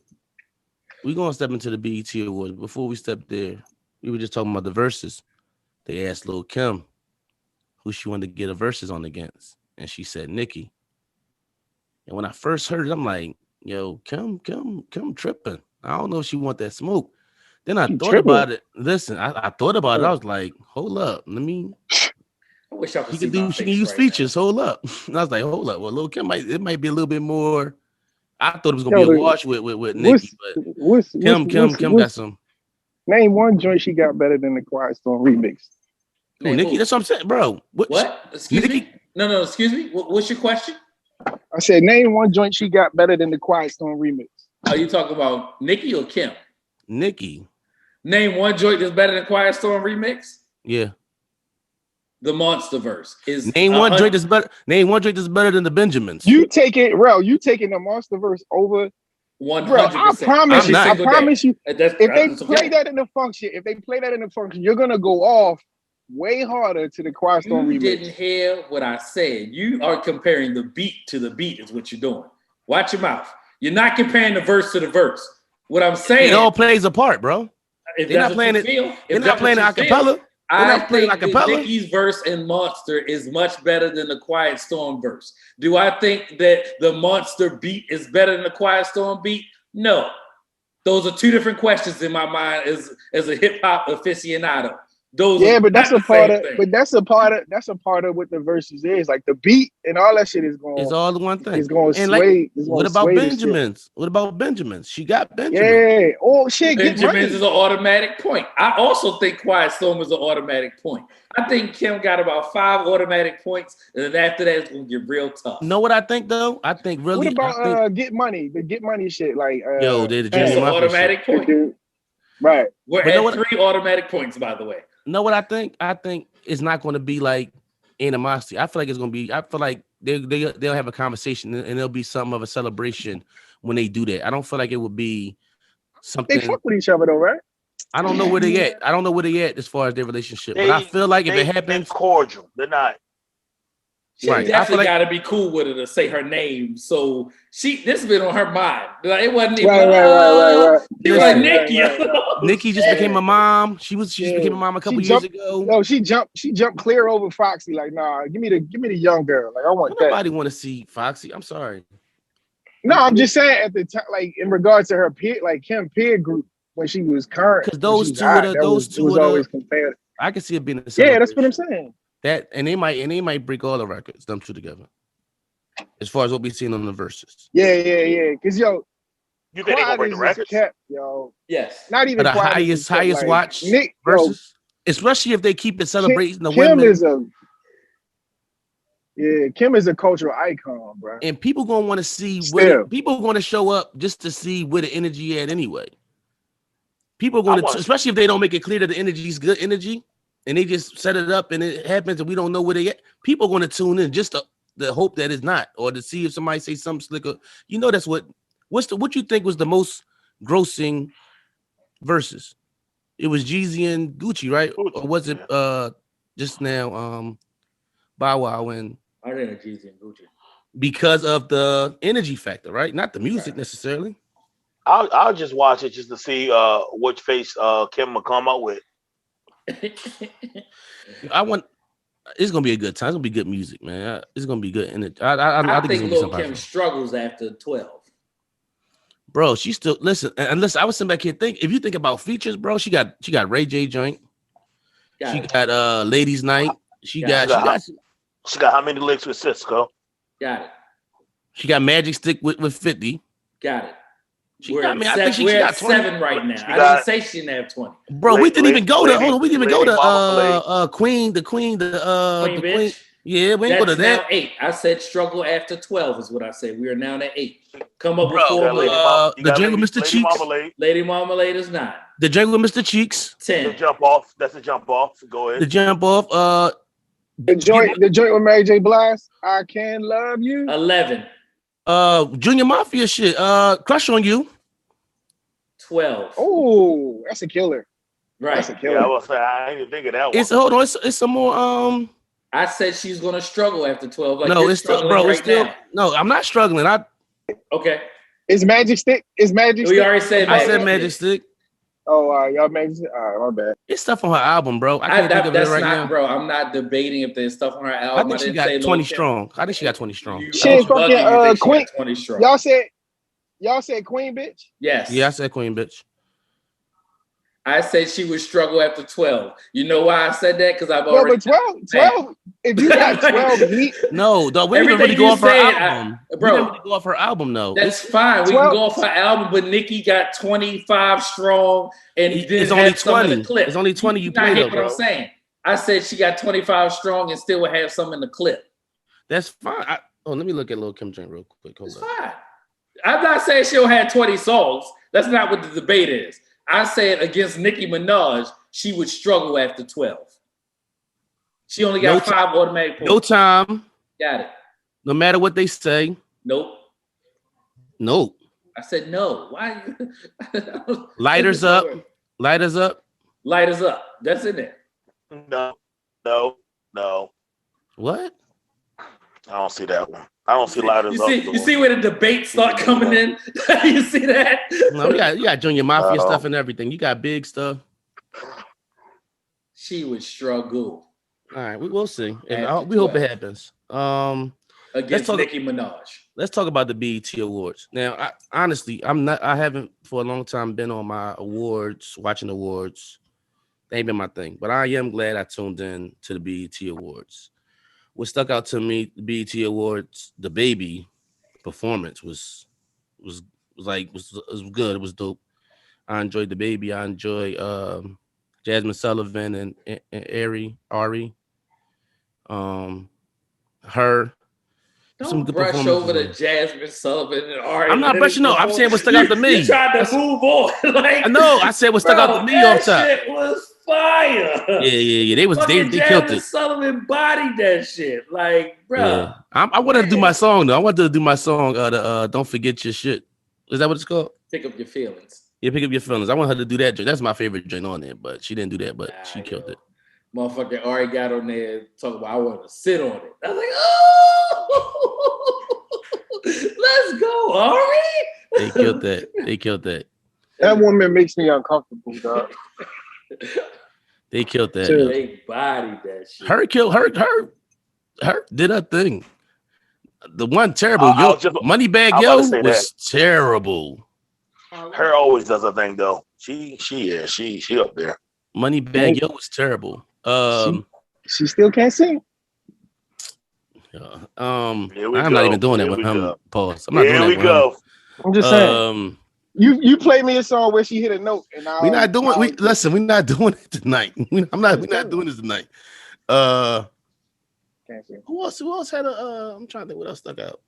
we're gonna step into the BET Awards. Before we step there, we were just talking about the verses. They asked Lil' Kim who she wanted to get a verses on against, and she said Nicki. And when I first heard it, I'm like, yo, Kim tripping. I don't know if she want that smoke. Then I thought about it. Listen, I thought about it. I was like, hold up. Let me. I wish I could she can use features. Now. Hold up. And I was like, hold up. Well, Lil' Kim might be a little bit more. I thought it was gonna be a wash with Nicki, but Kim got some. Name one joint she got better than the Quiet Storm remix. Oh, Nicki, that's what I'm saying, bro. What? Excuse me? No, excuse me. What's your question? I said, name one joint she got better than the Quiet Storm remix. Are you talking about Nicki or Kim? Nicki. Name one joint that's better than Quiet Storm remix. Yeah. The Monster Verse is name one joint that's better. Name one joint that's better than the Benjamins. You taking the Monster Verse over 100%. Bro, I promise you. If they play that in the function, you're gonna go off way harder to the Quiet Storm remix. You didn't hear what I said. You are comparing the beat to the beat is what you're doing. Watch your mouth. You're not comparing the verse to the verse. What I'm saying, it all plays a part, bro. They're not playing it. They're not playing it a cappella. I think Nicki's verse in Monster is much better than the Quiet Storm verse. Do I think that the Monster beat is better than the Quiet Storm beat? No. Those are two different questions in my mind as a hip hop aficionado. But that's a part of what the verses is. Like the beat and all that shit is going. It's all the one thing. It's going to sway. What about Benjamins? What about Benjamins? She got Benjamins. Yeah. Oh shit. Benjamins is an automatic point. I also think Quiet Storm is an automatic point. I think Kim got about 5 automatic points, and then after that it's gonna get real tough. Know what I think though? I think really. What about Get Money? The Get Money shit, like the an automatic point. Right. We're at 3 automatic points, by the way. Know what I think? I think it's not going to be like animosity. I feel like it's going to be. I feel like they'll have a conversation and there'll be something of a celebration when they do that. I don't feel like it would be something. They fuck with each other though, right? I don't know where they at. I don't know where they at as far as their relationship. But I feel like if it happens, cordial. They're not. She definitely got to be cool with her to say her name. So this has been on her mind. Like, it wasn't even. Right. She was like Nicki. Nicki just became a mom. She just became a mom a couple years ago. No, she jumped clear over Foxy. Like, nah, give me the young girl. Like, I want that. Nobody want to see Foxy. I'm sorry. No, I'm just saying at the time, like in regards to her peer, like Kim peer group when she was current. Because those two was always compared. I can see it being a yeah, that's what I'm saying. That and they might break all the records, them two together. As far as what we seen on the verses. Yeah. Because you think they gonna break the records? Yes. Not even the highest like, watch Nick, versus, especially if they keep it celebrating the Kim women. Kim is a cultural icon, bro. And people gonna want to see people going to show up just to see where the energy at anyway. People going to, especially if they don't make it clear that the energy is good energy. And they just set it up and it happens and we don't know where they at. People are going to tune in just to hope that it's not, or to see if somebody say something slicker. You know, that's what you think was the most grossing verses? It was Jeezy and Gucci, right? Or was it just now Bow Wow and I think Jeezy and Gucci. Because of the energy factor, right? Not the music necessarily. I'll just watch it just to see which face Kim will come up with. It's gonna be a good time. It's gonna be good music, man. It's gonna be good. And I think Lil' Kim struggles after 12. Bro, she still listen. I was sitting back here think. If you think about features, bro, she got Ray J joint. She got Ladies Night. She got how many licks with Cisco? Got it. She got Magic Stick with 50. Got it. I think she got 7 right now. I didn't say she didn't have 20. Bro, we didn't even go to. Hold on, we didn't even go to Queen. Queen bitch. Yeah, we ain't go to that. Now 8. I said struggle after 12 is what I said. We are now at 8. Come up with 4 more. The Jungle Mr. Cheeks. Lady Marmalade is 9. The Jungle Mr. Cheeks. 10. The jump off. That's a jump off. Go ahead. The jump off. The joint with Mary J. Blige. I Can Love You. 11. Junior Mafia shit. Crush on You. 12. Oh, that's a killer. Right. That's a killer. Yeah, I didn't think of that one. Hold on. It's some more. I said she's gonna struggle after 12. Like, no, it's still, bro. It's still. Now. No, I'm not struggling. Okay. Is Magic Stick? We already said. I said Magic Stick. Oh, y'all Magic Stick. All right, my bad. It's stuff on her album, bro. I can't think of it right now. Bro, I'm not debating if there's stuff on her album. I think she got 20 strong. I think she got 20 strong. Shit, fucking Queen. 20 strong. Y'all said Queen, bitch. Yes. Yeah, I said Queen, bitch. I said she would struggle after 12. You know why I said that? Because I've already. No, but 12. If you got 12, no, dog. We didn't really go off her album. Bro, we didn't really go off her album, though. That's fine. We can go off her album, but Nicki got 25 strong, and it's only 20. It's only 20 you played, though, bro. What I'm saying. I said she got 25 strong and still would have some in the clip. That's fine. Let me look at Lil' Kim Jong real quick. Hold It's up. fine. I'm not saying she'll have 20 songs. That's not what the debate is. I said against Nicki Minaj, she would struggle after 12. She only got 5 automatic points. No time. Got it. No matter what they say. Nope. Nope. I said no. Why? Lighters up. Lighters up. Lighters up. That's in there. No. What? I don't see that one. I don't see lighters up. You see where the debates start coming in? You see that? No, you got Junior Mafia stuff and everything. You got big stuff. She would struggle. All right, we'll see. We hope it happens. Against Nicki Minaj. Let's talk about the BET Awards. Now, I haven't for a long time been on my awards, watching awards. That ain't been my thing. But I am glad I tuned in to the BET Awards. What stuck out to me, the BET Awards, the Baby performance was good. It was dope. I enjoyed the Baby. I enjoyed Jasmine Sullivan and Ari. Her. Don't brush over to Jasmine Sullivan and Ari. I'm not brushing. No, I'm saying what stuck out to me. You tried to move on. Like, I know. I said what stuck out to me on top. That shit was fire. Yeah. They killed it. Sullivan bodied that shit. Like, bro. Yeah. I wanted to do my song though. I wanted to do my song. Don't Forget Your Shit. Is that what it's called? Pick Up Your Feelings. Yeah, Pick Up Your Feelings. I want her to do that. That's my favorite joint on there, but she didn't do that. But she killed it. Motherfucking Ari got on there talking about I want to sit on it. I was like, oh, let's go, Ari. They killed that. That woman makes me uncomfortable, dog. They killed that. They bodied that shit. Her did her thing. The one terrible Moneybag Yo was terrible. Her always does her thing though. She up there. Moneybag Yo was terrible. She still can't sing. I'm not even doing that with him. Pause. I'm not doing that. Here we go. I'm just saying. You play me a song where she hit a note, and we're not doing. We're not doing it tonight. We're not doing this tonight. Who else had a? I'm trying to think what else stuck out.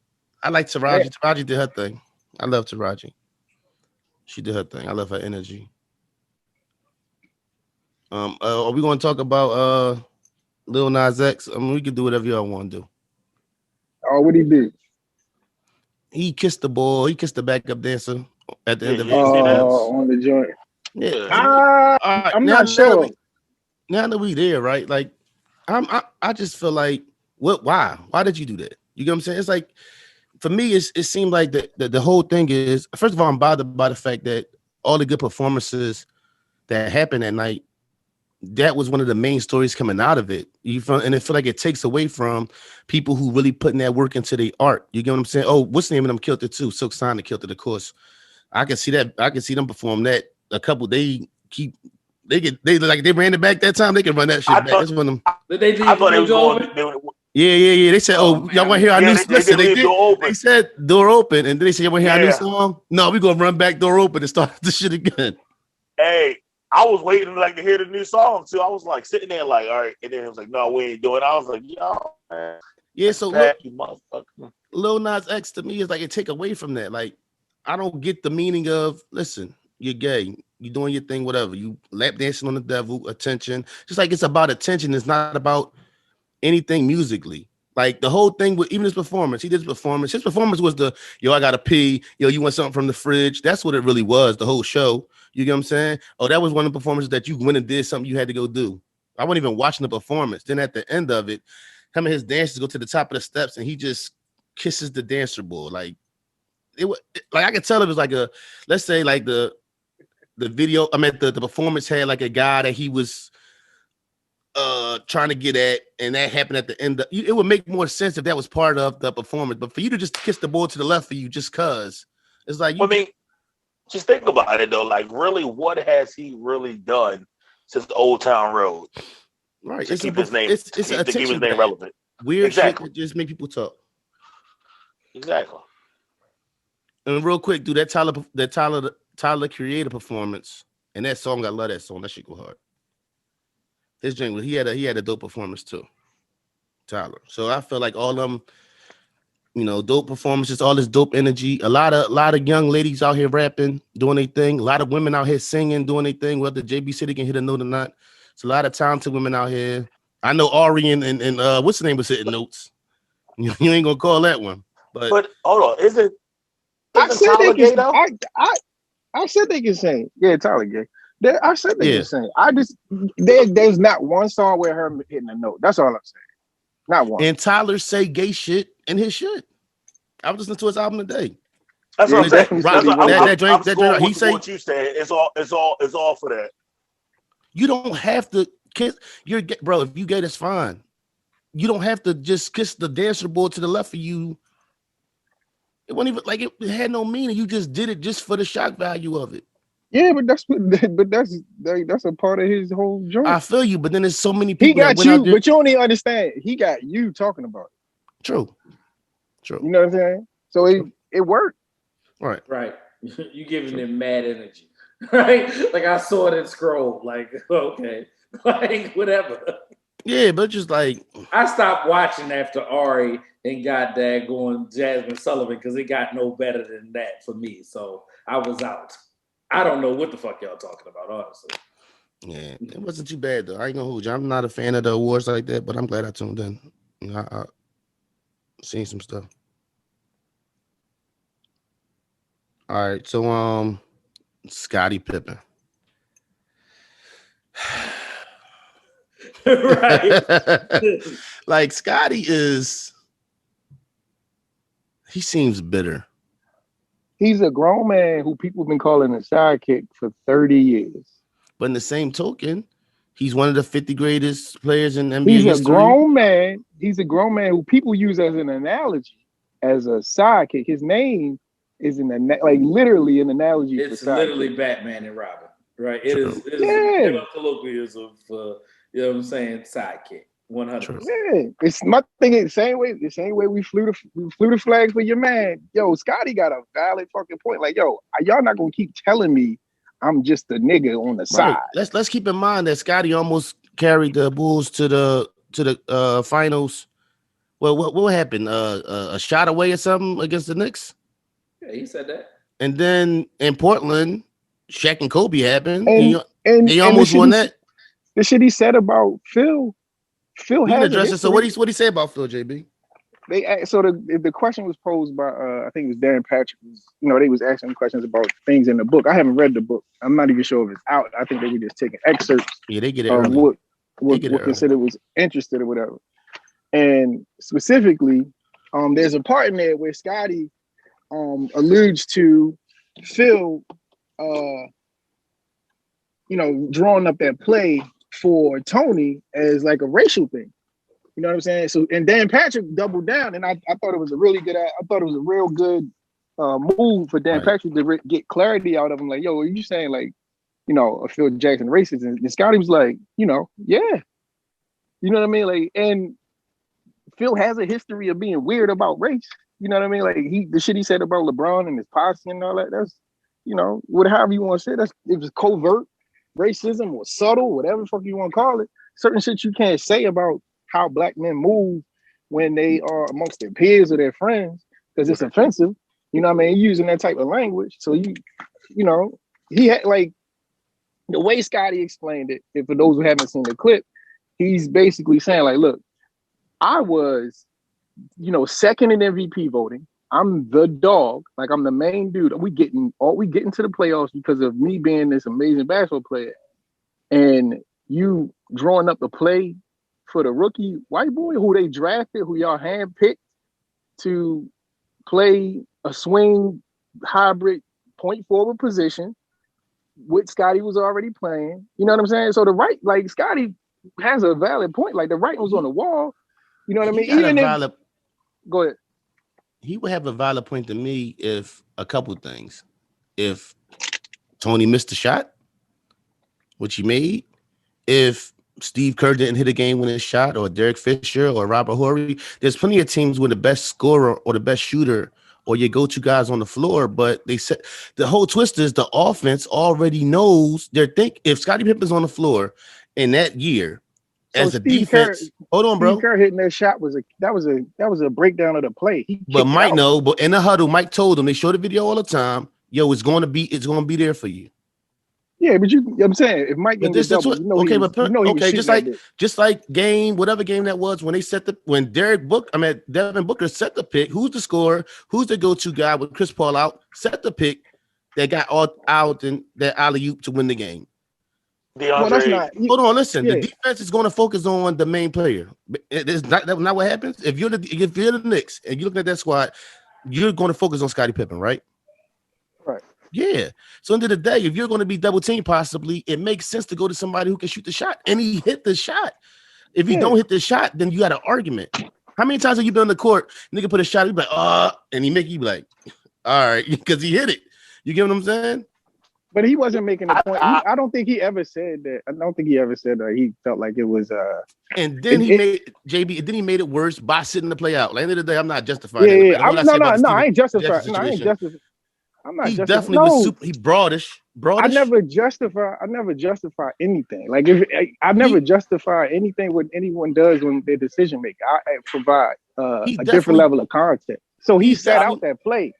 I like Taraji. Yeah. Taraji did her thing. I love Taraji. She did her thing. I love her energy. Are we going to talk about Lil Nas X? I mean, we can do whatever y'all want to do. Oh, what he did? He kissed the ball. He kissed the backup dancer at the end of it. Oh, on the joint. Yeah. I'm not sure. Now that we there, right? Like, I just feel like, why? Why did you do that? You get what I'm saying? It's like, for me, it seemed like the whole thing is, first of all, I'm bothered by the fact that all the good performances that happened that night, that was one of the main stories coming out of it. And I feel like it takes away from people who really putting that work into their art. You get what I'm saying? Oh, what's the name of them killed it too? Silk Sonic killed it, of course. I can see that. I can see them perform that. A couple, they ran it back that time. They can run that shit back. That's one of them. I thought it was going. Yeah. They said, y'all want to hear our new song? They said door open, and then they said, y'all want to hear our new song? No, we gonna run back door open and start the shit again. Hey, I was waiting to hear the new song too. I was like sitting there like, all right, and then it was like, no, we ain't doing it. I was like, yo, man. Yeah, so Lil Nas X to me is like it take away from that. Like, I don't get the meaning of, listen, you're gay, you doing your thing, whatever. You lap dancing on the devil, attention. Just like it's about attention, it's not about anything musically. Like the whole thing with even his performance, he did his performance. His performance was the, yo, I gotta pee, yo, you want something from the fridge. That's what it really was, the whole show. You get what I'm saying? Oh, that was one of the performances that you went and did something you had to go do. I wasn't even watching the performance. Then at the end of it, him and his dancers go to the top of the steps and he just kisses the dancer boy. Like it was like I could tell it was like a, let's say like the video, I mean the performance had like a guy that he was trying to get at, and that happened at the end. It would make more sense if that was part of the performance. But for you to just kiss the boy to the left of you just cause, it's like just think about it though. Like, really, what has he really done since the Old Town Road? Right. To keep his name relevant. Weird shit that just make people talk. Exactly. And real quick, dude, that Tyler Creator performance and that song, I love that song. That shit go hard. His drink, he had a dope performance too. Tyler. So I feel like all them, you know, dope performances, all this dope energy. A lot of young ladies out here rapping, doing their thing. A lot of women out here singing, doing their thing. Whether JB City can hit a note or not. It's a lot of talented women out here. I know Ari and what's the name was hitting notes. You ain't gonna call that one, but hold on, isn't I said Tyler they gay can. though? I said they can sing. Yeah, Tyler gay. I said they Yeah. can sing. I just there's not one song where her hitting a note. That's all I'm saying. Not one. And Tyler say gay shit in his shit. I was listening to his album today. That's what I'm saying. That drink, he say what you said. It's all for that. You don't have to kiss. You're gay, bro. If you gay, that's fine. You don't have to just kiss the dancer board to the left of you. It wasn't even like it had no meaning. You just did it just for the shock value of it. Yeah, but that's a part of his whole joint. I feel you, but then there's so many people. He got you, but you don't even understand. He got you talking about it. True. You know what I'm saying? So it worked. Right. You giving them mad energy, right? Like I saw it in Scroll. Like okay, like whatever. Yeah, but just like I stopped watching after Ari and got going Jasmine Sullivan because it got no better than that for me. So I was out. I don't know what the fuck y'all talking about, honestly. Yeah, it wasn't too bad though. I ain't gonna hold you. I'm not a fan of the awards like that, but I'm glad I tuned in. You know, I seen some stuff. All right, so Scottie Pippen. Right. Like Scottie he seems bitter. He's a grown man who people have been calling a sidekick for 30 years. But in the same token, he's one of the 50 greatest players in NBA history. He's a grown man who people use as an analogy, as a sidekick. His name is literally an analogy. It's for literally Batman and Robin, right? It is a colloquialism of you know what I'm saying, sidekick. 100%. Yeah, it's my thing. The same way we flew the flags for your man. Yo, Scottie got a valid fucking point. Like, yo, y'all not gonna keep telling me I'm just a nigga on the side. Let's keep in mind that Scottie almost carried the Bulls to the finals. Well, what happened? A shot away or something against the Knicks? Yeah, he said that. And then in Portland, Shaq and Kobe happened. And he almost won that. The shit he said about Phil has address it. So what he say about Phil, JB? The question was posed by I think it was Darren Patrick. They was asking questions about things in the book. I haven't read the book. I'm not even sure if it's out. I think they were just taking excerpts. Yeah, they get it of early. what considered was interested or whatever. And specifically, there's a part in there where Scottie alludes to Phil drawing up that play for Tony as like a racial thing. You know what I'm saying? So, and Dan Patrick doubled down, and I thought it was a really good. I thought it was a real good move for Dan Patrick to get clarity out of him. Like, yo, are you saying like, a Phil Jackson racist? And Scottie was like, yeah, you know what I mean? Like, and Phil has a history of being weird about race. You know what I mean? Like the shit he said about LeBron and his posse and all that. That's, whatever you want to say. It was covert racism or subtle, whatever the fuck you want to call it. Certain shit you can't say about how black men move when they are amongst their peers or their friends, because it's offensive. You know what I mean? Using that type of language. So he had like the way Scottie explained it, and for those who haven't seen the clip, he's basically saying, like, look, I was, second in MVP voting. I'm the dog, like I'm the main dude. We get into the playoffs because of me being this amazing basketball player. And you drawing up the play for the rookie white boy who they drafted, who y'all handpicked to play a swing hybrid point forward position, which Scottie was already playing. You know what I'm saying? So Scottie has a valid point. Like the writing was on the wall. You know what I mean? Go ahead. He would have a valid point to me if a couple things. If Tony missed a shot, which he made, if Steve Kerr didn't hit a game-winning shot, or Derek Fisher or Robert Horry, there's plenty of teams with the best scorer or the best shooter or your go-to guys on the floor, but they said the whole twist is the offense already knows if Scottie Pippen's on the floor in that year, as a defense. Hold on, bro. Steve Kerr hitting that shot was a breakdown of the play. But Mike but in the huddle, Mike told him, they show the video all the time. Yo, it's gonna be there for you. Yeah, but I'm saying if Mike didn't get double, just like whatever game that was, when Devin Booker set the pick, who's the scorer, who's the go-to guy with Chris Paul out, set the pick that got all out and that alley-oop to win the game. Hold on, listen. Yeah. The defense is going to focus on the main player. It's not what happens. If you're the Knicks and you're looking at that squad, you're going to focus on Scottie Pippen, right? Right. Yeah. So end of the day, if you're going to be double teamed, possibly, it makes sense to go to somebody who can shoot the shot, and he hit the shot. If you don't hit the shot, then you got an argument. How many times have you been on the court? Nigga put a shot, you be like, and he make you be like, all right, because he hit it. You get what I'm saying? But he wasn't making a point. I don't think he ever said that. I don't think he ever said that he felt like it was. And then he made it worse by sitting the play out. Like, at the end of the day, I'm not justifying. Yeah. I ain't justifying. No, I ain't justifying. I'm not. He definitely was he broadish. I never justify anything. Like I never justify anything what anyone does when they decision make. I provide a different level of context. So he set out that play.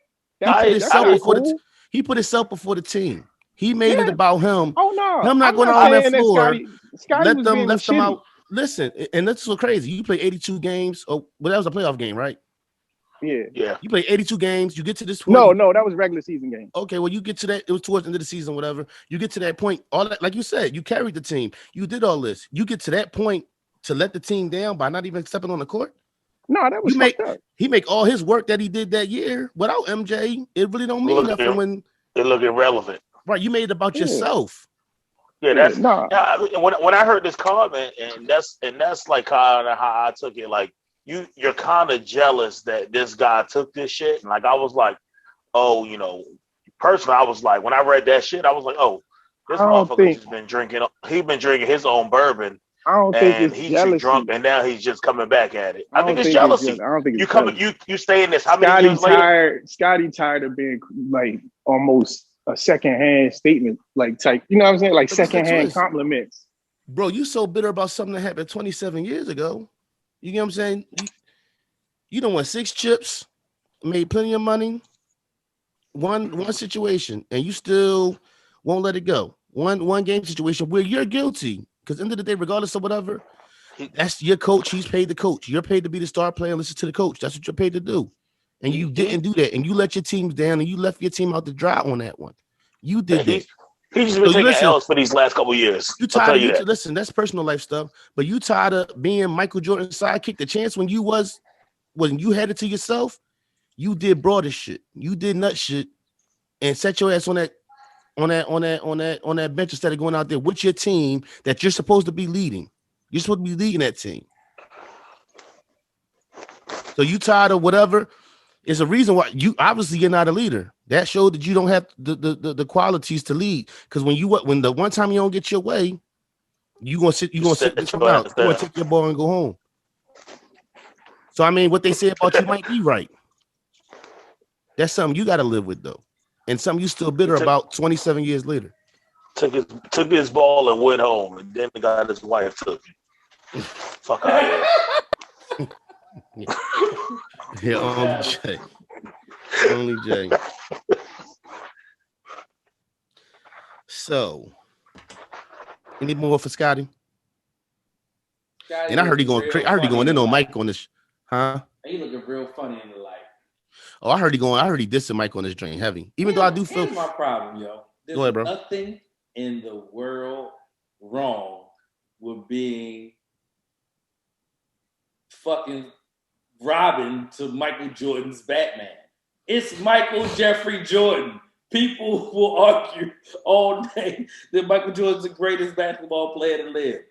He put himself before the team. He made it about him. Oh no, him not going out on that floor. Scotty left them out. Listen, and that's so crazy. You play 82 games. That was a playoff game, right? Yeah. You play 82 games. You get to this point. No, that was regular season game. Okay, well, you get to that. It was towards the end of the season, whatever. You get to that point. All that, like you said, you carried the team. You did all this. You get to that point to let the team down by not even stepping on the court. No, that was fucked up. He make all his work that he did that year without MJ. It really don't mean nothing when it look irrelevant. Right, you made it about yourself. Yeah, that's when I heard this comment, and that's like kind of how I took it. Like you're kind of jealous that this guy took this shit, and like I was like, oh, personally, I was like, when I read that shit, I was like, oh, this motherfucker's been drinking. He's been drinking his own bourbon. I don't think he's drunk, and now he's just coming back at it. I think it's jealousy. I don't think you stay in this. How many years later? Scotty tired of being like almost a secondhand statement, like type. You know what I'm saying? Like secondhand compliments. Bro, you so bitter about something that happened 27 years ago. You get what I'm saying? You don't want 6 chips, made plenty of money, one situation, and you still won't let it go. One game situation where you're guilty. Because end of the day, regardless of whatever, that's your coach. He's paid the coach. You're paid to be the star player and listen to the coach. That's what you're paid to do. And you didn't do that. And you let your teams down and you left your team out to dry on that one. You did that. He's just been taking L's for these last couple of years. Listen, that's personal life stuff. But you tired of being Michael Jordan's sidekick. The chance when you had it to yourself, you did broadish shit. You did nut shit and set your ass on that bench instead of going out there with your team that you're supposed to be leading. You're supposed to be leading that team. So you tired of whatever. It's a reason why you're not a leader. That showed that you don't have the qualities to lead. Because when the one time you don't get your way, you're gonna sit this one out. You're gonna take your ball and go home. So I mean, what they say about you might be right. That's something you got to live with though. And something you still bitter about 27 years later. Took his ball and went home, and then the guy his wife took it. Fuck out of here. Yeah, only Jay. So, any more for Scotty? And I heard he going in on Mike on this, huh? He looking real funny in the light. Oh, I heard he dissing Mike on this drink heavy. Even though I do feel my problem, yo. There's go ahead, bro. Nothing in the world wrong with being fucking Robin to Michael Jordan's Batman. It's Michael Jeffrey Jordan. People will argue all day that Michael Jordan's the greatest basketball player to live.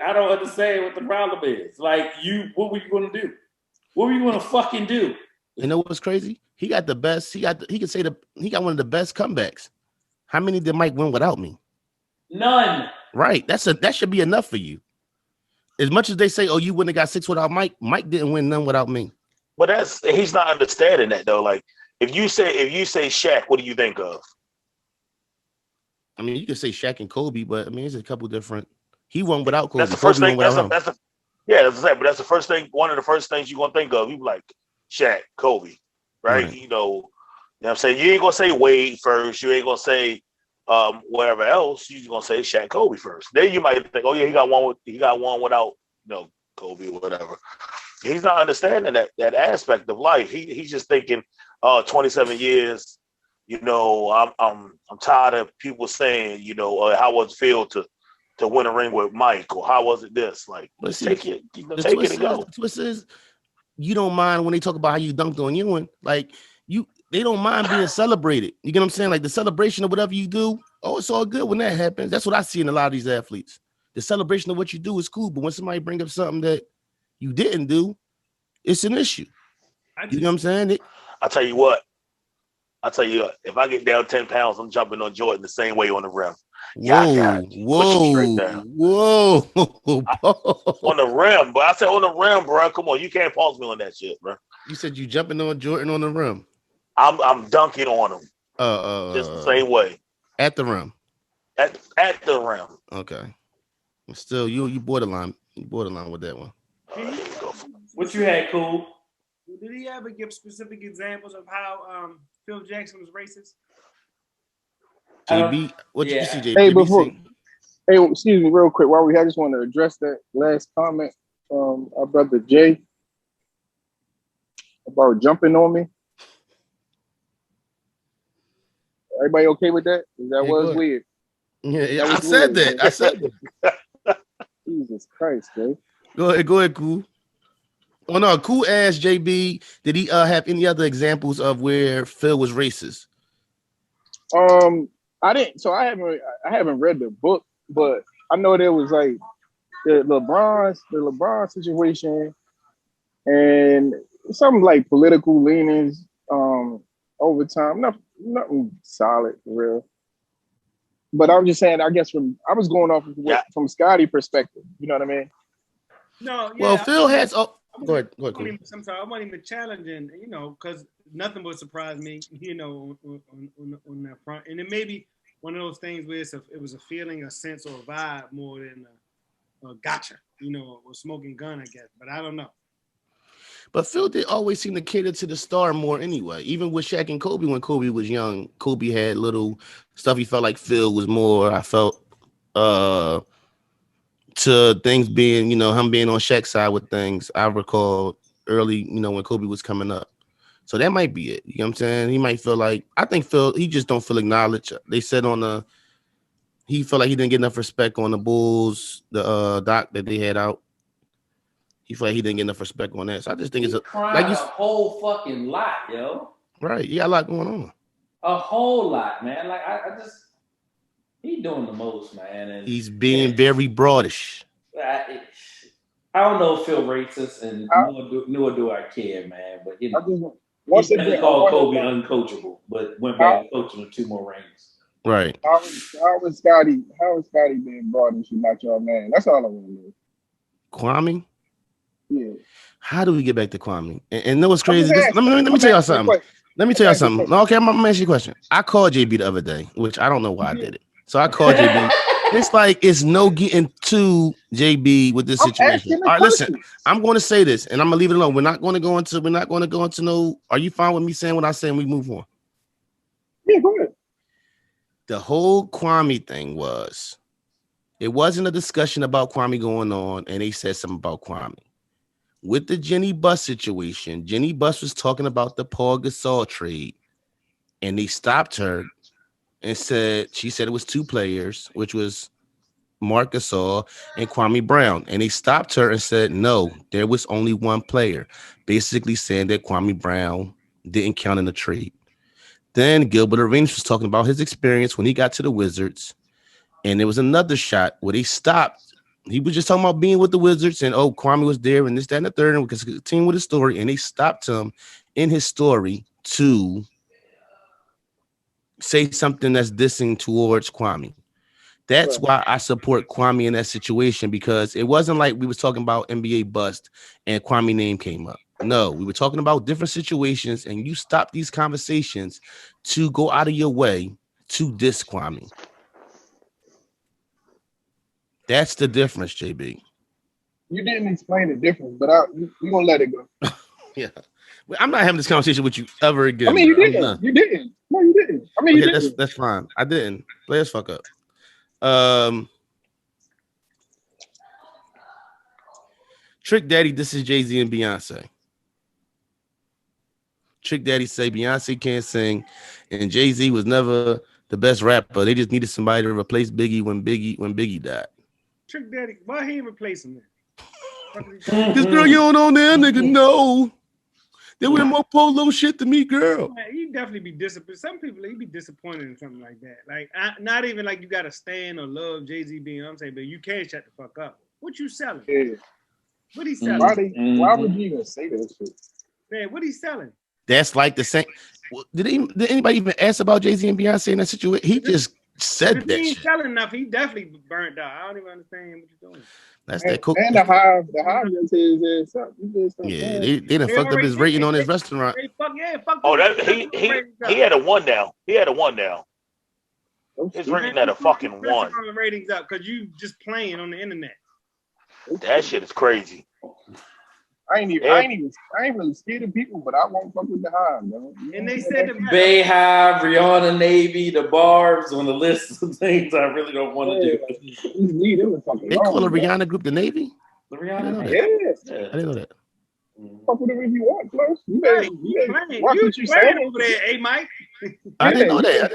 I don't understand what the problem is. Like, what were you going to do? What were you going to fucking do? You know what's crazy? He got the best. He got one of the best comebacks. How many did Mike win without me? None. Right. That should be enough for you. As much as they say, oh, you wouldn't have got 6 without Mike. Mike didn't win none without me. But he's not understanding that though. Like if you say Shaq, what do you think of? I mean, you could say Shaq and Kobe, but I mean, it's a couple different. He won without Kobe. That's the first Kobe thing. won without him. But that's the first thing. One of the first things you're gonna think of. You like Shaq, Kobe, right? You know what I'm saying? You ain't gonna say Wade first. You ain't gonna say wherever else. You're gonna say Shaq, Kobe first. Then you might think, oh yeah, he got one without Kobe or whatever. He's not understanding that aspect of life. He's just thinking, 27 years. I'm tired of people saying, how was it feel to win a ring with Mike, or how was it this? Like, take it and go. The twist is, you don't mind when they talk about how you dunked on Ewing. Like, they don't mind being celebrated. You get what I'm saying? Like, the celebration of whatever you do, it's all good when that happens. That's what I see in a lot of these athletes. The celebration of what you do is cool, but when somebody bring up something that you didn't do, it's an issue. You know what I'm saying? I'll tell you what, if I get down 10 pounds, I'm jumping on Jordan the same way on the rim. Whoa. On the rim, but I said on the rim, bro. Come on, you can't pause me on that shit, bro. You said you jumping on Jordan on the rim. I'm dunking on him. Just the same way. At the rim. At the rim. Okay. Still, you borderline with that one. What you had, Cool? Did he ever give specific examples of how Phil Jackson was racist? JB, what you see, JB? Hey, excuse me, real quick. I just want to address that last comment from our brother Jay about jumping on me. Everybody okay with that? That was weird. Yeah, I said that. Jesus Christ, Jay. Go ahead, Cool. Oh no, Cool asked JB, did he have any other examples of where Phil was racist? I didn't. So I haven't read the book, but I know there was like the LeBron situation, and some like political leanings over time. Nothing solid for real. But I'm just saying, I guess I was going off from Scottie perspective. You know what I mean? No. Yeah, well, Phil has. Go ahead. Cool. I'm sorry, I wasn't even challenging, because nothing would surprise me, on that front. And it may be one of those things where it was a feeling, a sense, or a vibe more than a gotcha, or smoking gun, I guess. But I don't know. But Phil did always seem to cater to the star more anyway. Even with Shaq and Kobe, when Kobe was young, Kobe had little stuff he felt like Phil was more, I felt, to things being, him being on Shaq's side with things. I recall early, when Kobe was coming up. So that might be it. You know what I'm saying? He might feel like, I think Phil, he just don't feel acknowledged. They said he felt like he didn't get enough respect on the Bulls, the doc that they had out. He felt like he didn't get enough respect on that. So I just think it's a whole fucking lot, yo. Right. You got a lot going on. A whole lot, man. Like he doing the most, man. And he's being very broadish. I don't know if Phil racist, and nor do I care, man. But he called Kobe uncoachable, but went back and coached him with 2 more rings. Right. How was Scottie being broadish and not your man? That's all I want to know. Kwame? Yeah. How do we get back to Kwame? And know what's crazy? Let me tell y'all something. Okay, I'm gonna ask you a question. I called JB the other day, which I don't know why I did it. So I called JB. It's like it's no getting to JB with this situation. All right, listen. I'm going to say this, and I'm gonna leave it alone. We're not going to go into no. Are you fine with me saying what I say and we move on? Yeah, go ahead. The whole Kwame thing it wasn't a discussion about Kwame going on, and they said something about Kwame. With the Jenny Buss situation, Jenny Buss was talking about the Paul Gasol trade, and they stopped her and she said it was 2 players, which was Marc Gasol and Kwame Brown. And they stopped her and said, no, there was only 1 player, basically saying that Kwame Brown didn't count in the trade. Then Gilbert Arenas was talking about his experience when he got to the Wizards, and there was another shot where they stopped. He was just talking about being with the Wizards and, Kwame was there and this, that, and the third, and we could continue with his story. And they stopped him in his story to say something that's dissing towards Kwame. That's why I support Kwame in that situation, because it wasn't like we was talking about NBA bust and Kwame name came up. No, we were talking about different situations, and you stop these conversations to go out of your way to diss Kwame. That's the difference, JB. You didn't explain the difference, but we're gonna let it go. Yeah. Well, I'm not having this conversation with you ever again. I mean, you didn't. You didn't. No, you didn't. I mean, okay, you didn't. That's fine. I didn't. Let's fuck up. Trick Daddy, this is Jay-Z and Beyonce. Trick Daddy say Beyonce can't sing, and Jay-Z was never the best rapper. They just needed somebody to replace Biggie when Biggie died. Trick Daddy, why he ain't replacing him? This girl you don't know that nigga, no. They wear more polo shit than me, girl. Man, you definitely be disappointed. Some people, they be disappointed in something like that. Like, not even like you got to stand or love Jay-Z being, I'm saying, but you can't shut the fuck up. What you selling? Yeah. What he selling? Why would you even say that shit? Man, what he selling? That's like the same. Did anybody even ask about Jay-Z and Beyonce in that situation? He just said that. He ain't selling enough. He definitely burnt out. I don't even understand what you're doing. That's that cool. And the Hive just his ass up. Yeah, they done fucked up his rating on his restaurant. Fuck oh, that he had a 1 now. He had a 1 now. His rating at a fucking 1. Ratings up because you just playing on the internet. That shit is crazy. I ain't really scared of people, but I won't fuck with the Hive, man. And they said the Bay Hive, Rihanna Navy, the Barbs on the list of things I really don't want to do. They call a Rihanna group the Navy? The Rihanna? Yeah. I didn't know that. Fuck with them if you want, close. You watch what you saying over there, hey Mike. I didn't know that.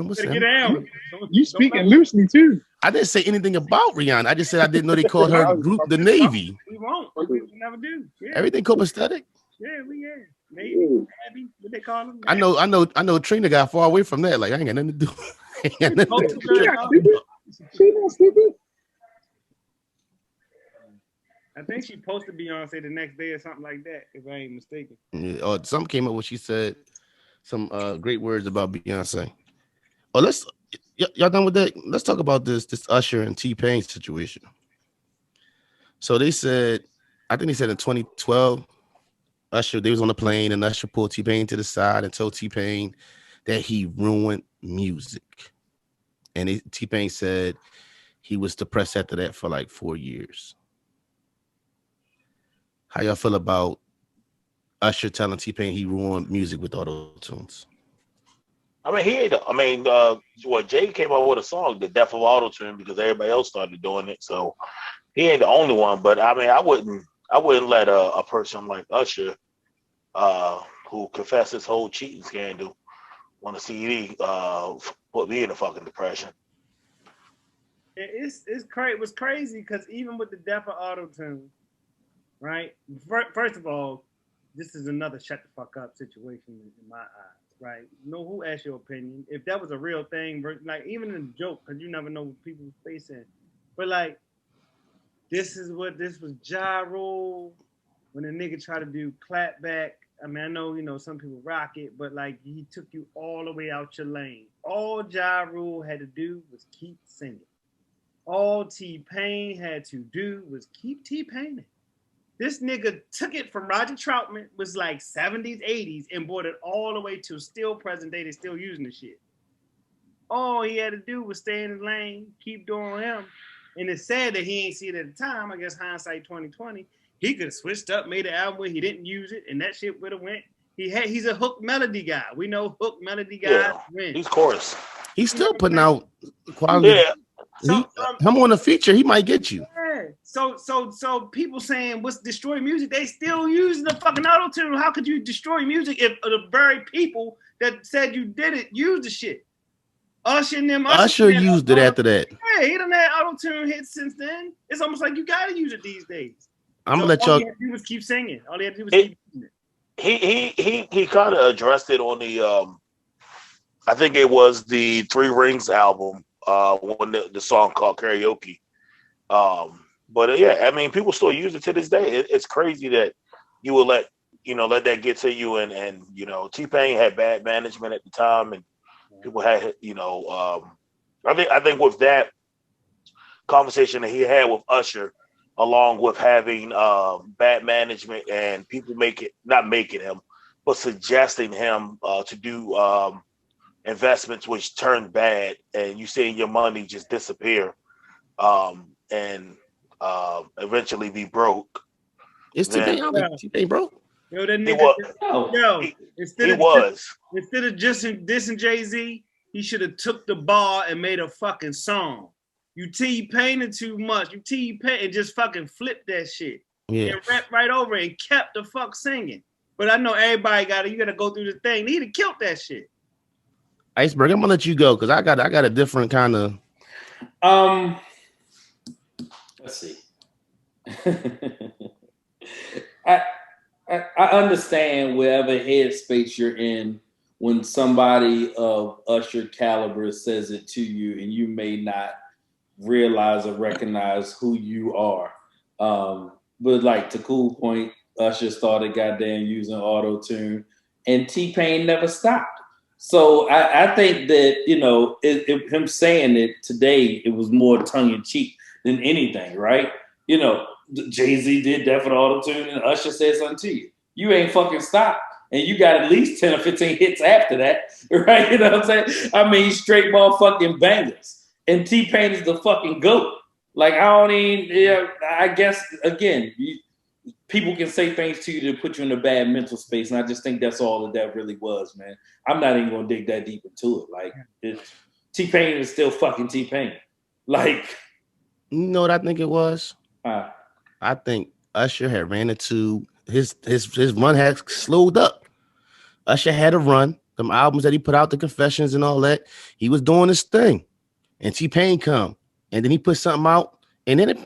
What's that? Get down. You speaking loosely too. I didn't say anything about Rihanna. I just said I didn't know they called her group the Navy. We won't. We never do. Yeah. Everything copacetic. Yeah, Navy, Abby, what they call them? I know. Trina got far away from that. Like I ain't got nothing to do. She not stupid. I think she posted Beyonce the next day or something like that, if I ain't mistaken. Yeah, or something came up where she said some great words about Beyonce. Oh, y'all done with that? Let's talk about this Usher and T-Pain situation. So they said, I think they said in 2012, Usher, they was on the plane and Usher pulled T-Pain to the side and told T-Pain that he ruined music. And T-Pain said he was depressed after that for like 4 years. How y'all feel about Usher telling T-Pain he ruined music with auto-tunes? I mean, Jay came out with a song, The Death of Auto-Tune, because everybody else started doing it. So he ain't the only one. But I mean, I wouldn't let a person like Usher, who confessed his whole cheating scandal on a CD, put me in a fucking depression. It was crazy because even with the Death of Auto-Tune, right? First of all, this is another shut the fuck up situation in my eyes, right? Know who asked your opinion. If that was a real thing, like even in a joke, because you never know what people are facing. But like, this was Ja Rule when a nigga tried to do clapback. I mean, I know, some people rock it, but like he took you all the way out your lane. All Ja Rule had to do was keep singing. All T-Pain had to do was keep T-Paining. This nigga took it from Roger Troutman, was like 70s, 80s, and brought it all the way to still present day. They're still using the shit. All he had to do was stay in his lane, keep doing him. And it's sad that he ain't see it at the time. I guess hindsight 2020. He could have switched up, made an album where he didn't use it, and that shit would have went. He's a hook melody guy. We know hook melody guys win. He's chorus. He's still putting out quality. Yeah. Him on a feature, he might get you. Yeah. So people saying what's destroy music, they still using the fucking auto-tune. How could you destroy music if the very people that said you did it used the shit? Usher used it after that. Yeah, he done had auto-tune hits since then. It's almost like you gotta use it these days. I'm gonna let y'all. All he had to do was keep singing. All he had to do was keep singing it. He kind of addressed it on the I think it was the Three Rings album, when the song called Karaoke. But yeah, I mean, people still use it to this day. It's crazy that you will let that get to you, and T-Pain had bad management at the time, and people had I think with that conversation that he had with Usher, along with having bad management and people not making him, but suggesting him to do investments which turned bad, and you seeing your money just disappear. and eventually be broke. It's T-Pain broke. Yo, that He nigga. was. Yo, He was. Instead of just dissing Jay-Z, he should have took the ball and made a fucking song. You T-Painted too much. You T-Pain and just fucking flipped that shit. Yeah. And rap right over it and kept the fuck singing. But I know everybody you gotta go through the thing. He'd have killed that shit. Iceberg, I'm gonna let you go because I got a different kind of let's see. I understand wherever headspace you're in when somebody of Usher caliber says it to you and you may not realize or recognize who you are. But like to Cool Point, Usher started goddamn using auto-tune and T-Pain never stopped. So I think that, you know, him saying it today, it was more tongue-in-cheek than anything, right? You know, Jay-Z did that for the auto-tune and Usher said something to you. You ain't fucking stopped. And you got at least 10 or 15 hits after that, right? You know what I'm saying? I mean, straight motherfucking bangers. And T-Pain is the fucking GOAT. Like, I don't even, yeah, I guess, again, people can say things to you to put you in a bad mental space. And I just think that's all that really was, man. I'm not even going to dig that deep into it. Like, T-Pain is still fucking T-Pain. Like. You know what I think it was? I think Usher had ran into his run had slowed up. Usher had a run. Them albums that he put out, the Confessions and all that, he was doing his thing. And T-Pain come. And then he put something out. And then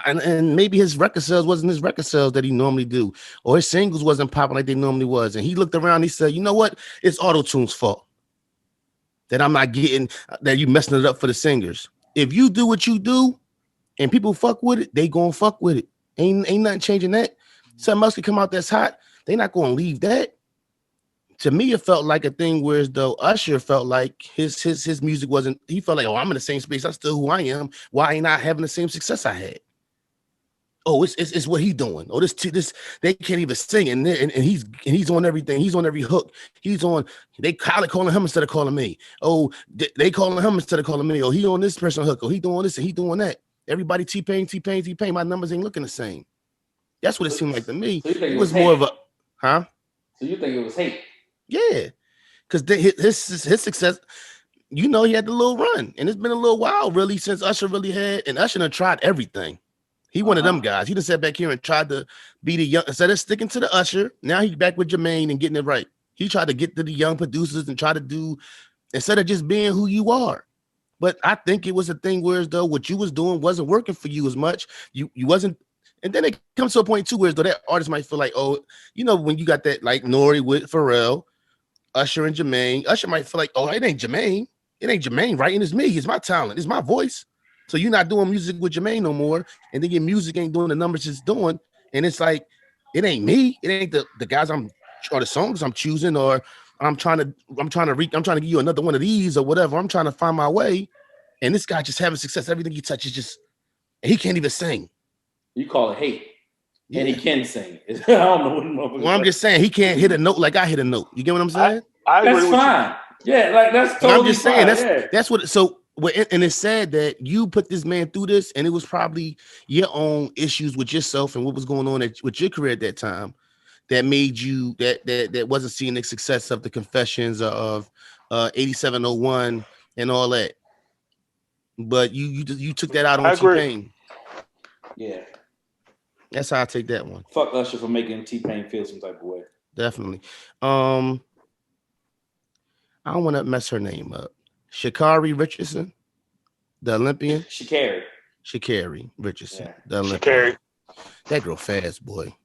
and maybe his record sales wasn't his record sales that he normally do. Or his singles wasn't popping like they normally was. And he looked around and he said, you know what? It's auto-tune's fault. That I'm not getting, that you messing it up for the singers. If you do what you do and people fuck with it, they gonna fuck with it. Ain't nothing changing that. Something else could come out that's hot. They not gonna leave that. To me, it felt like a thing whereas though Usher felt like his music wasn't, he felt like, oh, I'm in the same space. I'm still who I am. Why ain't I having the same success I had? Oh, it's what he doing. Oh, this they can't even sing, and he's on everything. He's on every hook. They calling him instead of calling me. Oh, they calling him instead of calling me. Oh, he on this person hook. Oh, he doing this and he doing that. Everybody T-Pain. My numbers ain't looking the same. That's what it seemed like to me. So it was more of a, huh? So you think it was hate? Yeah, because his success, you know, he had the little run, and it's been a little while really since Usher really had, and Usher done tried everything. He one of them guys. He just sat back here and tried to be the young, instead of sticking to the Usher, now he's back with Jermaine and getting it right. He tried to get to the young producers and try to do, instead of just being who you are. But I think it was a thing where as though what you was doing wasn't working for you as much. You wasn't, and then it comes to a point too where as though that artist might feel like, oh, you know, when you got that like Nori with Pharrell, Usher and Jermaine, Usher might feel like, oh, it ain't Jermaine writing, it's me, it's my talent, it's my voice. So you're not doing music with Jermaine no more, and then your music ain't doing the numbers it's doing, and it's like, it ain't me, it ain't the guys or the songs I'm choosing, or I'm trying to give you another one of these or whatever. I'm trying to find my way, and this guy just having success. Everything he touches just, he can't even sing. You call it hate. Yeah. And he can sing. I don't know what. Well, I'm just saying he can't hit a note like I hit a note. You get what I'm saying? That's fine. Yeah, like that's totally I'm just saying fine. that's what. So, and it's sad that you put this man through this, and it was probably your own issues with yourself and what was going on with your career at that time that made you that wasn't seeing the success of the Confessions of 8701 and all that. But you took that out on T-Pain. Yeah. That's how I take that one. Fuck Usher for making T-Pain feel some type of way. Definitely. I don't want to mess her name up. Sha'Carri Richardson, the Olympian. Sha'Carri Richardson, the Olympian. That girl fast, boy.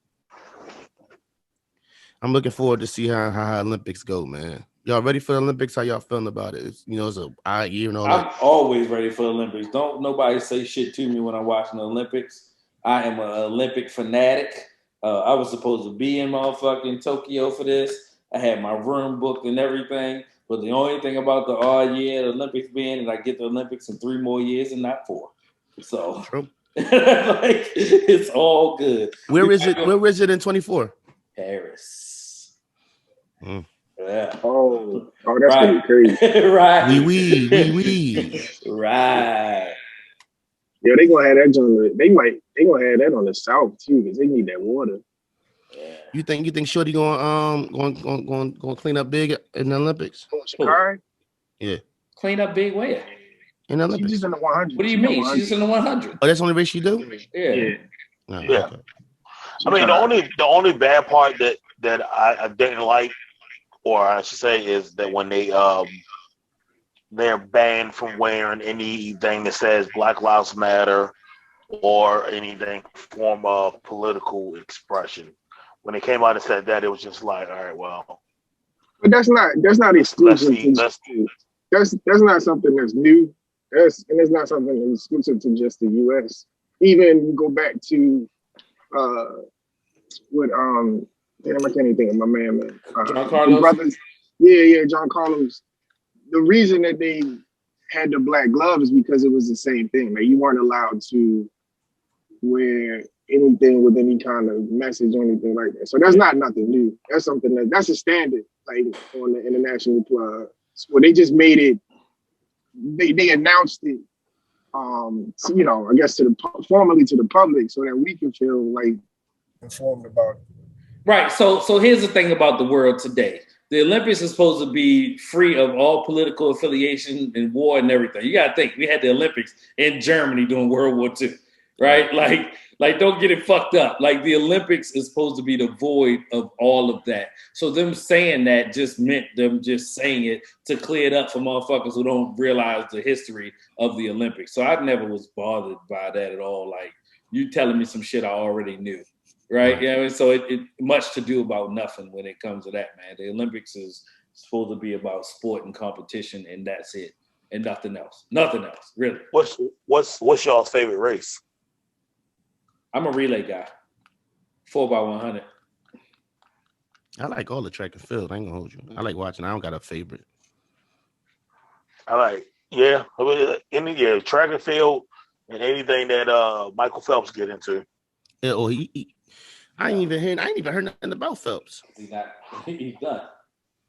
I'm looking forward to see how Olympics go, man. Y'all ready for the Olympics? How y'all feeling about it? It's a odd year and all that. I'm always ready for the Olympics. Don't nobody say shit to me when I'm watching the Olympics. I am an Olympic fanatic. I was supposed to be in motherfucking Tokyo for this. I had my room booked and everything. But the only thing about the odd year, the Olympics being, is I get the Olympics in 3 more years and not 4. So like, it's all good. Where is it? Where is it in 24? Paris. Yeah. Oh, that's gonna be crazy. Right. Oui. Right. Yeah, they gonna have that on they gonna have that on the South too, because they need that water. Yeah. You think Shorty going clean up big in the Olympics? Shakari? Yeah. Clean up big where? In the Olympics. She's just in the 100. What do you mean? She's just in the 100. Oh, that's the only race she do? Yeah. Oh, Yeah. okay. I mean, the only bad part that I didn't like, or I should say, is that when they're banned from wearing anything that says Black Lives Matter or anything form of political expression. When they came out and said that, it was just like, all right, well. But that's not exclusive. That's not something that's new. It's not something exclusive to just the U.S. Even you go back to damn, I can't even think of my man. John Carlos. Brothers. Yeah, John Carlos. The reason that they had the black glove is because it was the same thing. Like, you weren't allowed to wear anything with any kind of message or anything like that. So that's not nothing new. That's something that's a standard, like on the international well, they just made it. They announced it. So, you know, I guess formally to the public, so that we can feel like informed about it. Right. So here's the thing about the world today. The Olympics is supposed to be free of all political affiliation and war and everything. You got to think, we had the Olympics in Germany during World War II, right? Like don't get it fucked up. Like, the Olympics is supposed to be devoid of all of that. So them saying that just meant them just saying it to clear it up for motherfuckers who don't realize the history of the Olympics. So I never was bothered by that at all. Like, you telling me some shit I already knew. Right. Yeah. You know, so it much to do about nothing when it comes to that, man. The Olympics is supposed to be about sport and competition, and that's it, and nothing else. Nothing else, really. What's y'all's favorite race? I'm a relay guy. 4x100. I like all the track and field. I ain't gonna hold you. I like watching. I don't got a favorite. I like, track and field and anything that Michael Phelps get into. Yeah, I ain't even heard nothing about Phelps. He's done.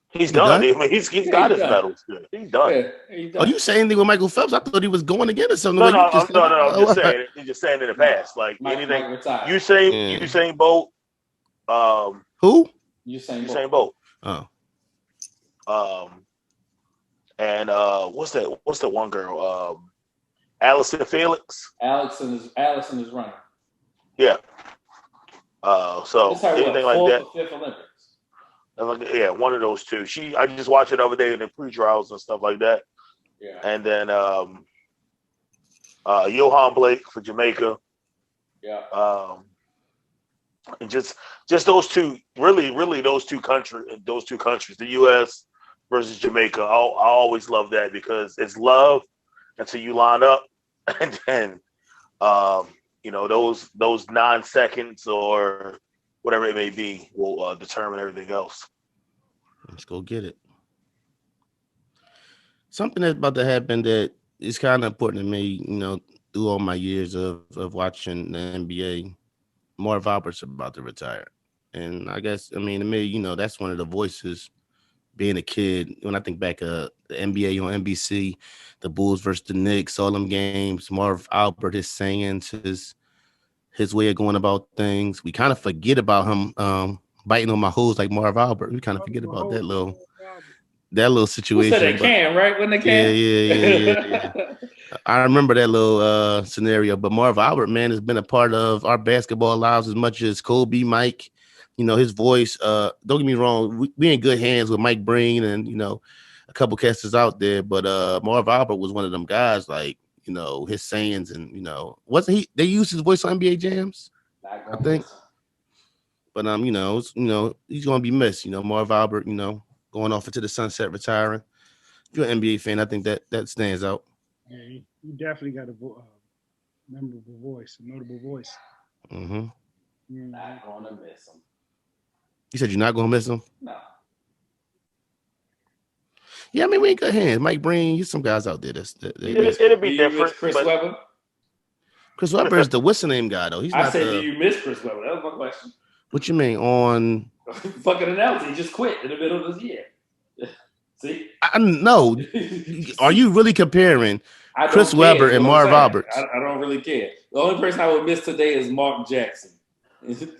He's done. I mean, he's got his medals. He's done. Yeah, he's done. Oh, you saying anything with Michael Phelps? I thought he was going again or something. No, I'm just saying. You're just saying in the past, like anything. Usain Bolt. Who? Usain Bolt. Oh. And what's the one girl? Allison Felix. Allison is running. Yeah. So anything like that. Fifth Olympics. Yeah, one of those two. I just watched it the other day in the pre-trials and stuff like that. Yeah. And then Johan Blake for Jamaica. Yeah. And just those two, really those two countries, the U.S. versus Jamaica. I always love that because it's love until you line up, and then you know, those 9 seconds or whatever it may be will determine everything else. Let's go get it. Something that's about to happen that is kind of important to me, you know, through all my years of watching the NBA. Marv Albert's about to retire. And I guess, I mean, to me, you know, that's one of the voices being a kid. When I think back the NBA on NBC, the Bulls versus the Knicks, all them games, Marv Albert, his sayings, his way of going about things. We kind of forget about him biting on my hose like Marv Albert. We kind of forget about that little situation. Who said they can, right? When they can. Yeah. I remember that little scenario. But Marv Albert, man, has been a part of our basketball lives as much as Kobe, Mike. You know, his voice. Don't get me wrong, we in good hands with Mike Breen and, you know, a couple casters out there. But Marv Albert was one of them guys, like, you know, his sayings, and, you know, wasn't he? They used his voice on NBA Jams, I think. But you know, he's gonna be missed. You know, Marv Albert, you know, going off into the sunset, retiring. If you're an NBA fan, I think that stands out. Yeah, you definitely got a memorable voice, a notable voice. Mm-hmm. Not gonna miss him. You said you're not gonna miss him? No. Yeah, I mean, we in good hands. Mike Breen, some guys out there. It'll be different. Chris Webber? Chris Webber is the what's the name guy though. He's not do you miss Chris Webber? That was my question. What you mean on? Fucking announcer. He just quit in the middle of this year. See? I know. Are you really comparing Chris Webber and Marv Alberts. I don't really care. The only person I would miss today is Mark Jackson.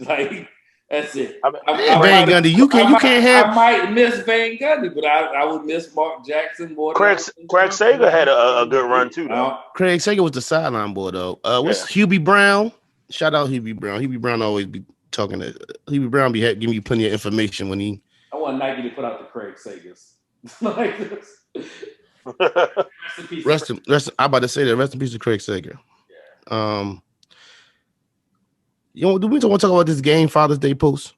Like, that's it. Van Gundy, you can't have. I might miss Van Gundy, but I would miss Mark Jackson more. Craig Sager had a good run too, though. Craig Sager was the sideline boy, though. What's Hubie Brown? Shout out Hubie Brown. Hubie Brown always be talking to Hubie Brown. Be giving you plenty of information when he. I want Nike to put out the Craig Sagers like this. Rest in, I'm about to say that. Rest in peace to Craig Sager. Yeah. Do we want to talk about this game Father's Day post?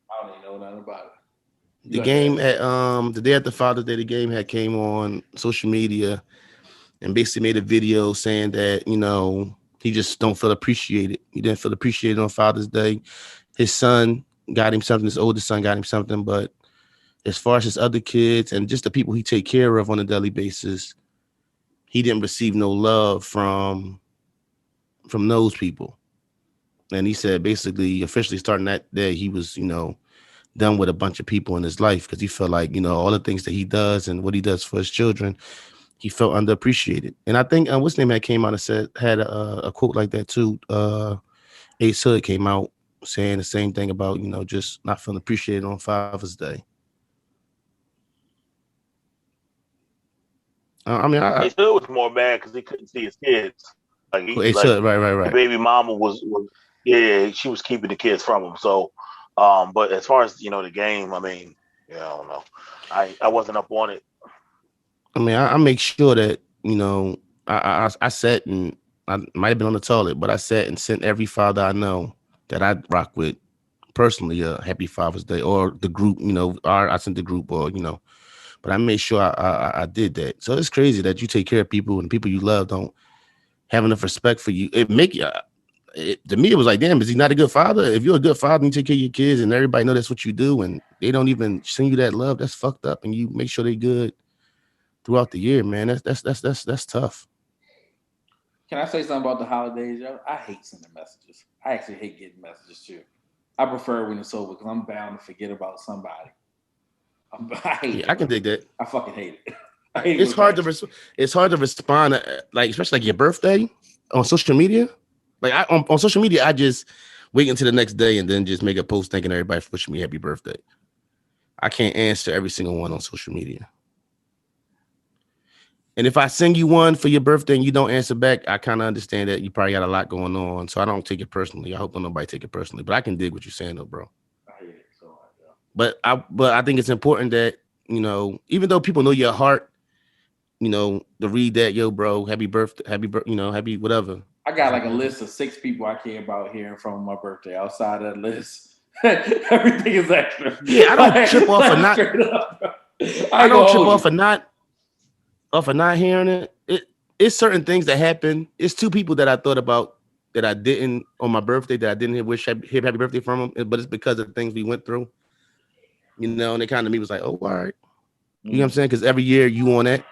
I don't even know nothing about it. The game at the day after Father's Day, the game had came on social media and basically made a video saying that, you know, he just don't feel appreciated. He didn't feel appreciated on Father's Day. His son got him something, his oldest son got him something, but as far as his other kids and just the people he take care of on a daily basis, he didn't receive no love from those people. And he said basically officially starting that day, he was, you know, done with a bunch of people in his life because he felt like, you know, all the things that he does and what he does for his children, he felt underappreciated. And I think what's his name had came out and had a quote like that too. Ace Hood came out saying the same thing about, you know, just not feeling appreciated on Father's Day. I mean, Ace Hood was more mad because he couldn't see his kids. Like, Ace Hood, right. The baby mama was she was keeping the kids from him. So, but as far as, you know, the game, I mean, yeah, I don't know. I wasn't up on it. I mean, I make sure that, you know, I sat and I might have been on the toilet, but I sat and sent every father I know that I rock with personally a happy Father's Day, or the group, you know, I sent the group, or, you know, but I made sure I did that. So it's crazy that you take care of people and people you love don't have enough respect for you. It make you, to me, it was like, damn, is he not a good father? If you're a good father and you take care of your kids and everybody know that's what you do and they don't even send you that love, that's fucked up. And you make sure they good throughout the year, man. That's tough. Can I say something about the holidays, yo? I hate sending messages. I actually hate getting messages too. I prefer when it's over because I'm bound to forget about somebody. I hate it. I can dig that. I fucking hate it. It's hard to respond, like especially like your birthday on social media. Like on social media, I just wait until the next day and then just make a post thanking everybody for wishing me happy birthday. I can't answer every single one on social media. And if I send you one for your birthday and you don't answer back, I kind of understand that you probably got a lot going on. So I don't take it personally. I hope nobody take it personally. But I can dig what you're saying though, bro. I hate it so much, yo. But I think it's important that, you know, even though people know your heart, you know, to read that, yo, bro, happy birthday, you know, happy whatever. I got like a list of 6 people I care about hearing from my birthday. Outside of that list, everything is extra. Yeah, I don't trip off for not. I don't trip off for not hearing it. It's certain things that happen. It's 2 people that I thought about that I didn't on my birthday that I didn't wish happy birthday from them, but it's because of things we went through. You know, and it kind of me was like, oh, all right. You know what I'm saying? Because every year you on that,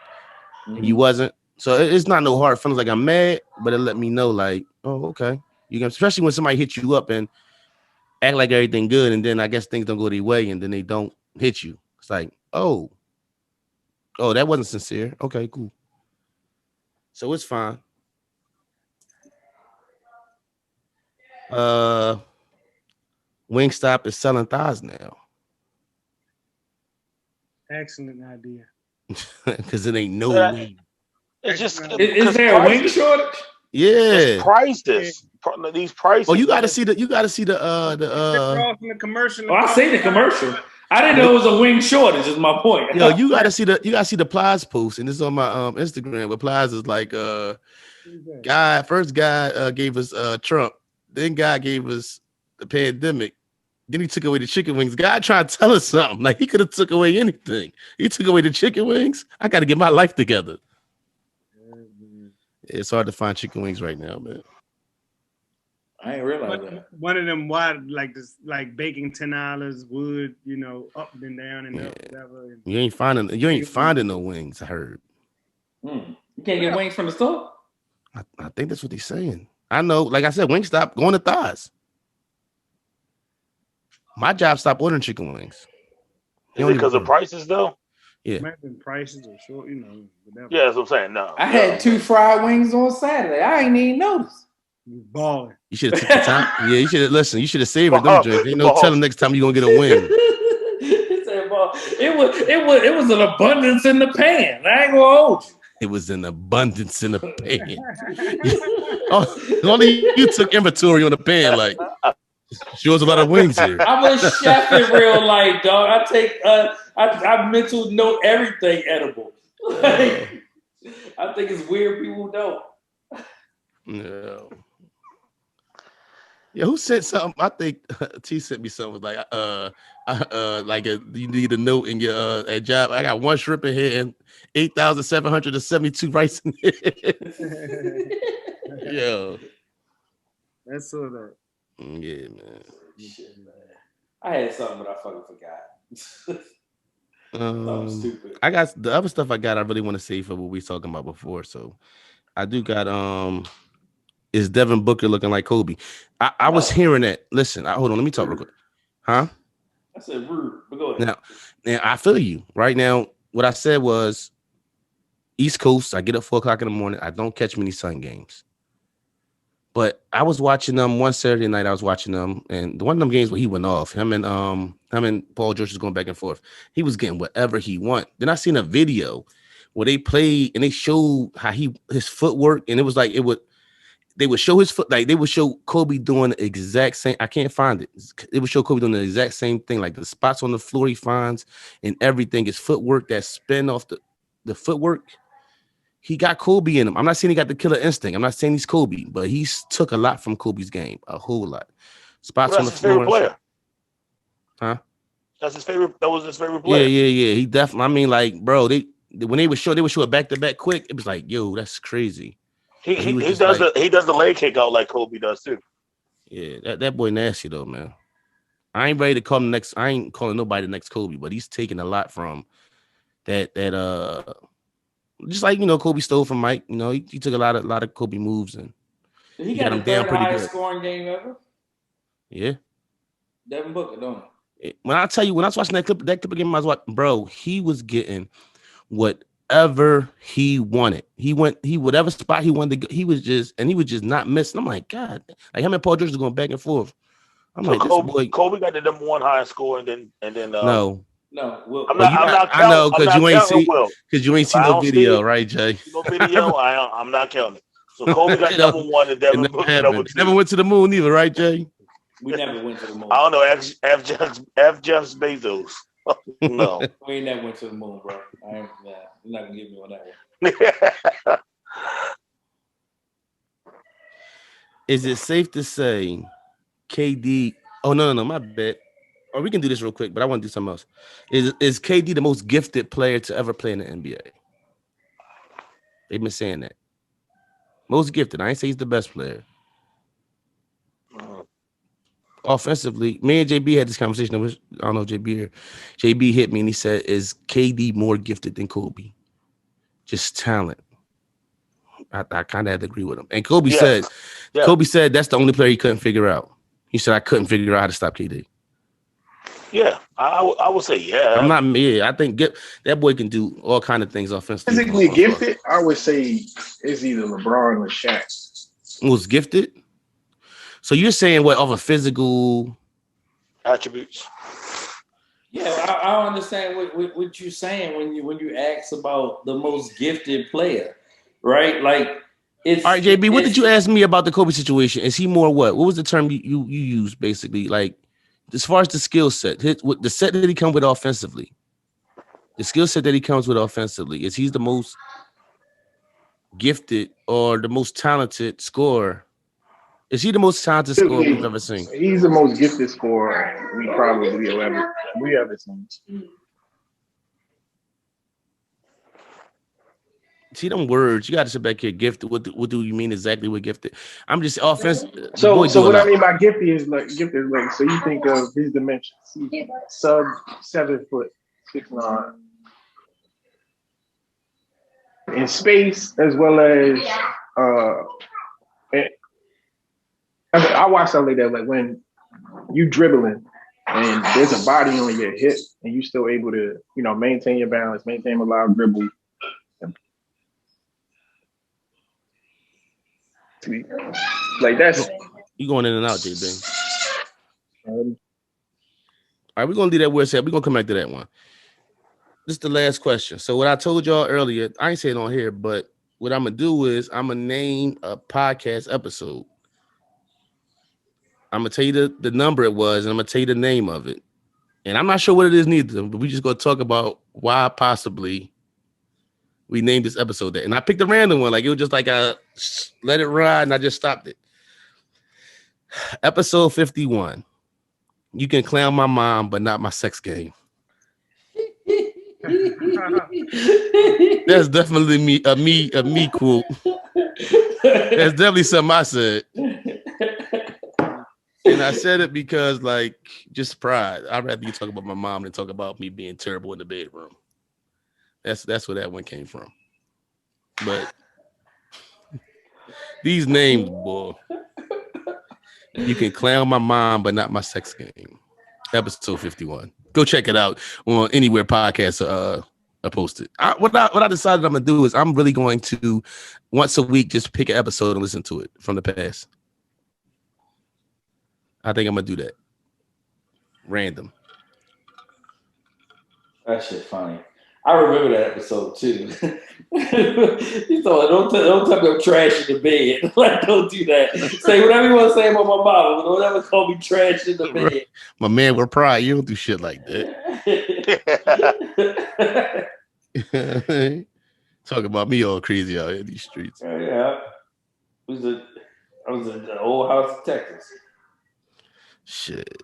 and you wasn't. So it's not no hard feelings like I'm mad, but it let me know like, oh, okay. You know, especially when somebody hits you up and act like everything good, and then I guess things don't go their way, and then they don't hit you. It's like, oh, that wasn't sincere. Okay, cool. So it's fine. Wingstop is selling thighs now. Excellent idea. Because it ain't no wing. It's just is there a wing shortage? Yeah. Prices. These prices. Oh, you gotta see the from the commercial. Oh, I seen the commercial. I didn't know it was a wing shortage, is my point. Yo, you gotta see the Plies post, and this is on my Instagram, but Plies is like first guy gave us Trump, then guy gave us the pandemic. Then he took away the chicken wings. God tried to tell us something. Like he could have took away anything. He took away the chicken wings. I got to get my life together. It's hard to find chicken wings right now, man. I ain't realize that. One of them wide like this, like baking $10 wood, you know, up and down and up, whatever. You ain't finding no wings. I heard. You can't get wings from the store. I think that's what they're saying. I know. Like I said, Wingstop going to thighs. My job stopped ordering chicken wings. Is it because of prices though? Yeah. Imagine prices are short, you know. Whatever. Yeah, that's what I'm saying. No. I had 2 fried wings on Saturday. I ain't even noticed. You balling. You should have took the time. Yeah, you should have listened. You should have savored them drinks. Ain't no telling next time you gonna get a wing. It was an abundance in the pan. I ain't gonna hold you. It was an abundance in the pan. Only you took inventory on the pan, like she was a lot of wings here. I'm a chef in real life, dog. I take I mental note everything edible. Like, I think it's weird people don't. No. Yeah, who sent something? I think T sent me something like you need a note in your at job. I got 1 shrimp in here and 8,772 rice in here. Yo. That's so that. Yeah, man. Shit, man. I had something, but I fucking forgot. Stupid. I got the other stuff I really want to save for what we talking about before. So I do got is Devin Booker looking like Kobe? I was hearing that. Listen, hold on, let me talk real quick. Huh? I said rude, but go ahead. Now I feel you right now. What I said was East Coast. I get up 4 o'clock in the morning. I don't catch many Sun games. But I was watching them one Saturday night. I was watching them, and one of them games where he went off. Him and Paul George was going back and forth. He was getting whatever he want. Then I seen a video where they played and they showed how his footwork, and it was like they would show his foot, like they would show Kobe doing the exact same. I can't find it. It would show Kobe doing the exact same thing, like the spots on the floor he finds and everything. His footwork, that spin off the footwork. He got Kobe in him. I'm not saying he got the killer instinct. I'm not saying he's Kobe, but he's took a lot from Kobe's game, a whole lot. Spots on the floor. Favorite player. Huh? That's his favorite. That was his favorite player. Yeah. He definitely. I mean, like, bro, when they would show it back to back quick. It was like, yo, that's crazy. He does the leg kick out like Kobe does too. Yeah, that boy nasty though, man. I ain't ready to call him next. I ain't calling nobody the next Kobe, but he's taking a lot from that. Just like, you know, Kobe stole from Mike. You know, he took a lot of Kobe moves and he got him down pretty good. Scoring game ever. Yeah. Devin Booker, don't he? When I tell you, when I was watching that clip again, I was watching, bro, he was getting whatever he wanted. He whatever spot he wanted to go, he was just not missing. I'm like, God, like him and Paul George was going back and forth. I'm so like, Kobe got the #1 highest score, and then no. No, I'm not counting. I know because you ain't seen no video, right, Jay? No video. I'm not counting. So Kobe got #1 and Devin Booker #2. Never went to the moon either, right, Jay? We never went to the moon. I don't know. F. Jeff Bezos. No, we ain't never went to the moon, bro. You're not gonna get me on that one. Is it safe to say KD? Oh no, my bad. Or we can do this real quick, but I want to do something else. Is KD the most gifted player to ever play in the NBA? They've been saying that. Most gifted. I ain't say he's the best player. Offensively, me and JB had this conversation. I don't know if JB here. JB hit me and he said, is KD more gifted than Kobe? Just talent. I kind of had to agree with him. And Kobe said that's the only player he couldn't figure out. He said, I couldn't figure out how to stop KD. Yeah, I would say yeah. I think that boy can do all kind of things offensively. Physically gifted, I would say it's either LeBron or Shaq. Was gifted? So you're saying what of a physical attributes? Yeah, I don't understand what you're saying when you ask about the most gifted player, right? Like it's all right, JB. What did you ask me about the Kobe situation? Is he more what? What was the term you used basically? Like as far as the skill set, the set that he comes with offensively, the skill set that he comes with offensively, is he's the most gifted or the most talented scorer? Is he the most talented scorer we've ever seen? He's the most gifted scorer we probably ever seen. See them words. You got to sit back here. Gifted. What do you mean exactly with gifted? I'm just offense. So what I mean by gifted is like so you think of his dimensions. Sub 7 foot, 6'9". In space as well as I watch something like that, like when you dribbling and there's a body on your hip, and you still able to, you know, maintain your balance, maintain a live dribble. Like that's you going in and out, JB. All right, we're gonna do that. We're gonna come back to that one. This is the last question. So what I told y'all earlier, I ain't saying on here, but what I'm gonna do is I'm gonna name a podcast episode. I'm gonna tell you the number it was, and I'm gonna tell you the name of it. And I'm not sure what it is neither, but we just gonna talk about why possibly we named this episode that. And I picked a random one, like it was just like I let it ride, and I just stopped it. Episode 51. You can clown my mom, but not my sex game. That's definitely a me quote. That's definitely something I said. And I said it because, like, just pride. I'd rather you talk about my mom than talk about me being terrible in the bedroom. That's where that one came from. But these names, boy. You can clown my mom, but not my sex game. Episode 51. Go check it out on anywhere podcasts are posted. What I decided I'm gonna do is I'm really going to once a week just pick an episode and listen to it from the past. I think I'm gonna do that. Random. That shit funny. I remember that episode too. You thought, don't tell me I'm trash in the bed. Like, don't do that. Say whatever you want to say about my mama, but don't ever call me trash in the bed. My man with pride, you don't do shit like that. Talking about me all crazy out here in these streets. Yeah. I was in the old house in Texas. Shit.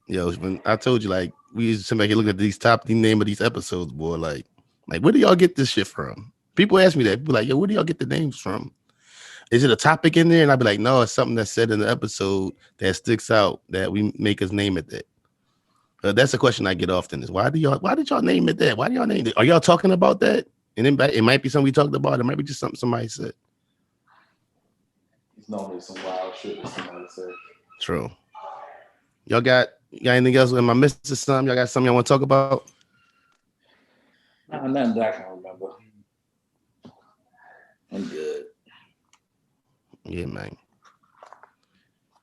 Yo, when I told you, like, we used to somebody look at the name of these episodes, boy. Like, where do y'all get this shit from? People ask me that. People like, yo, where do y'all get the names from? Is it a topic in there? And I'd be like, no, it's something that's said in the episode that sticks out that we make us name it that. That's a question I get often is why did y'all name it that? Why do y'all name it? Are y'all talking about that? And then it might be something we talked about. It might be just something somebody said. It's normally some wild shit that somebody said. True. Y'all got anything else? Am I missing something? Y'all got something y'all want to talk about? Nothing that I can remember. I'm good. Yeah, man.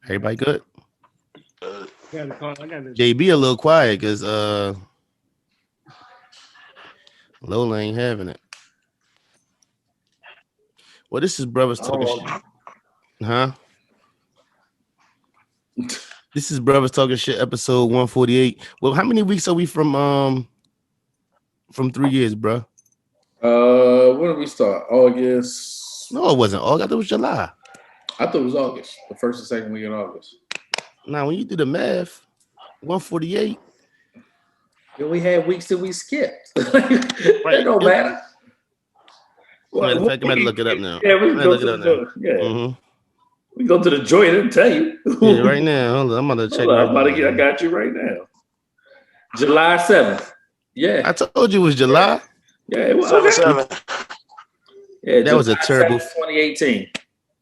Everybody good? JB a little quiet because Lola ain't having it. Well, this is Brothers Talking Shit. Huh? This is Brothers Talking Shit, episode 148. Well, how many weeks are we from 3 years, bro? When did we start? August. No, it wasn't August. I thought it was July. I thought it was August. The first and second week in August. Now, when you do the math, 148. Yeah, we had weeks that we skipped. Right. It don't matter. Matter of fact, I'm going to look it up now. Yeah, we can go to the joint. Yeah. Mm-hmm. We go to the joint and tell you. Yeah, right now. Hold on, I'm going to check. I got you right now. July 7th. Yeah. I told you it was July. Yeah, it was. 7. Yeah, that was a terrible 2018.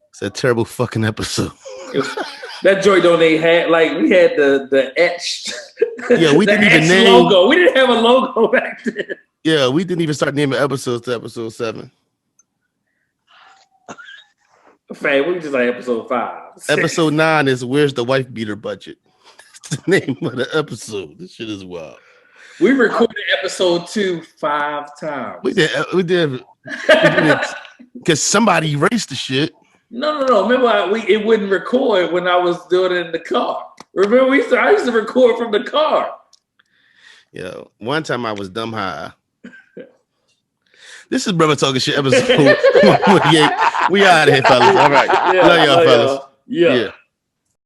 It's a terrible fucking episode. That joint on they had we had the etched. Yeah, we didn't even name logo. We didn't have a logo back then. Yeah, we didn't even start naming episodes to episode 7. Fam, we just like episode 5. Episode 9 is Where's the Wife Beater Budget? That's the name of the episode. This shit is wild. We recorded episode 2 5 times. We did because somebody erased the shit. No. Remember, it wouldn't record when I was doing it in the car. Remember, I used to record from the car. Yo, one time I was dumb high. This is Brother Talking Shit episode 148. We out of here, fellas. All right. Love y'all, fellas. Yeah.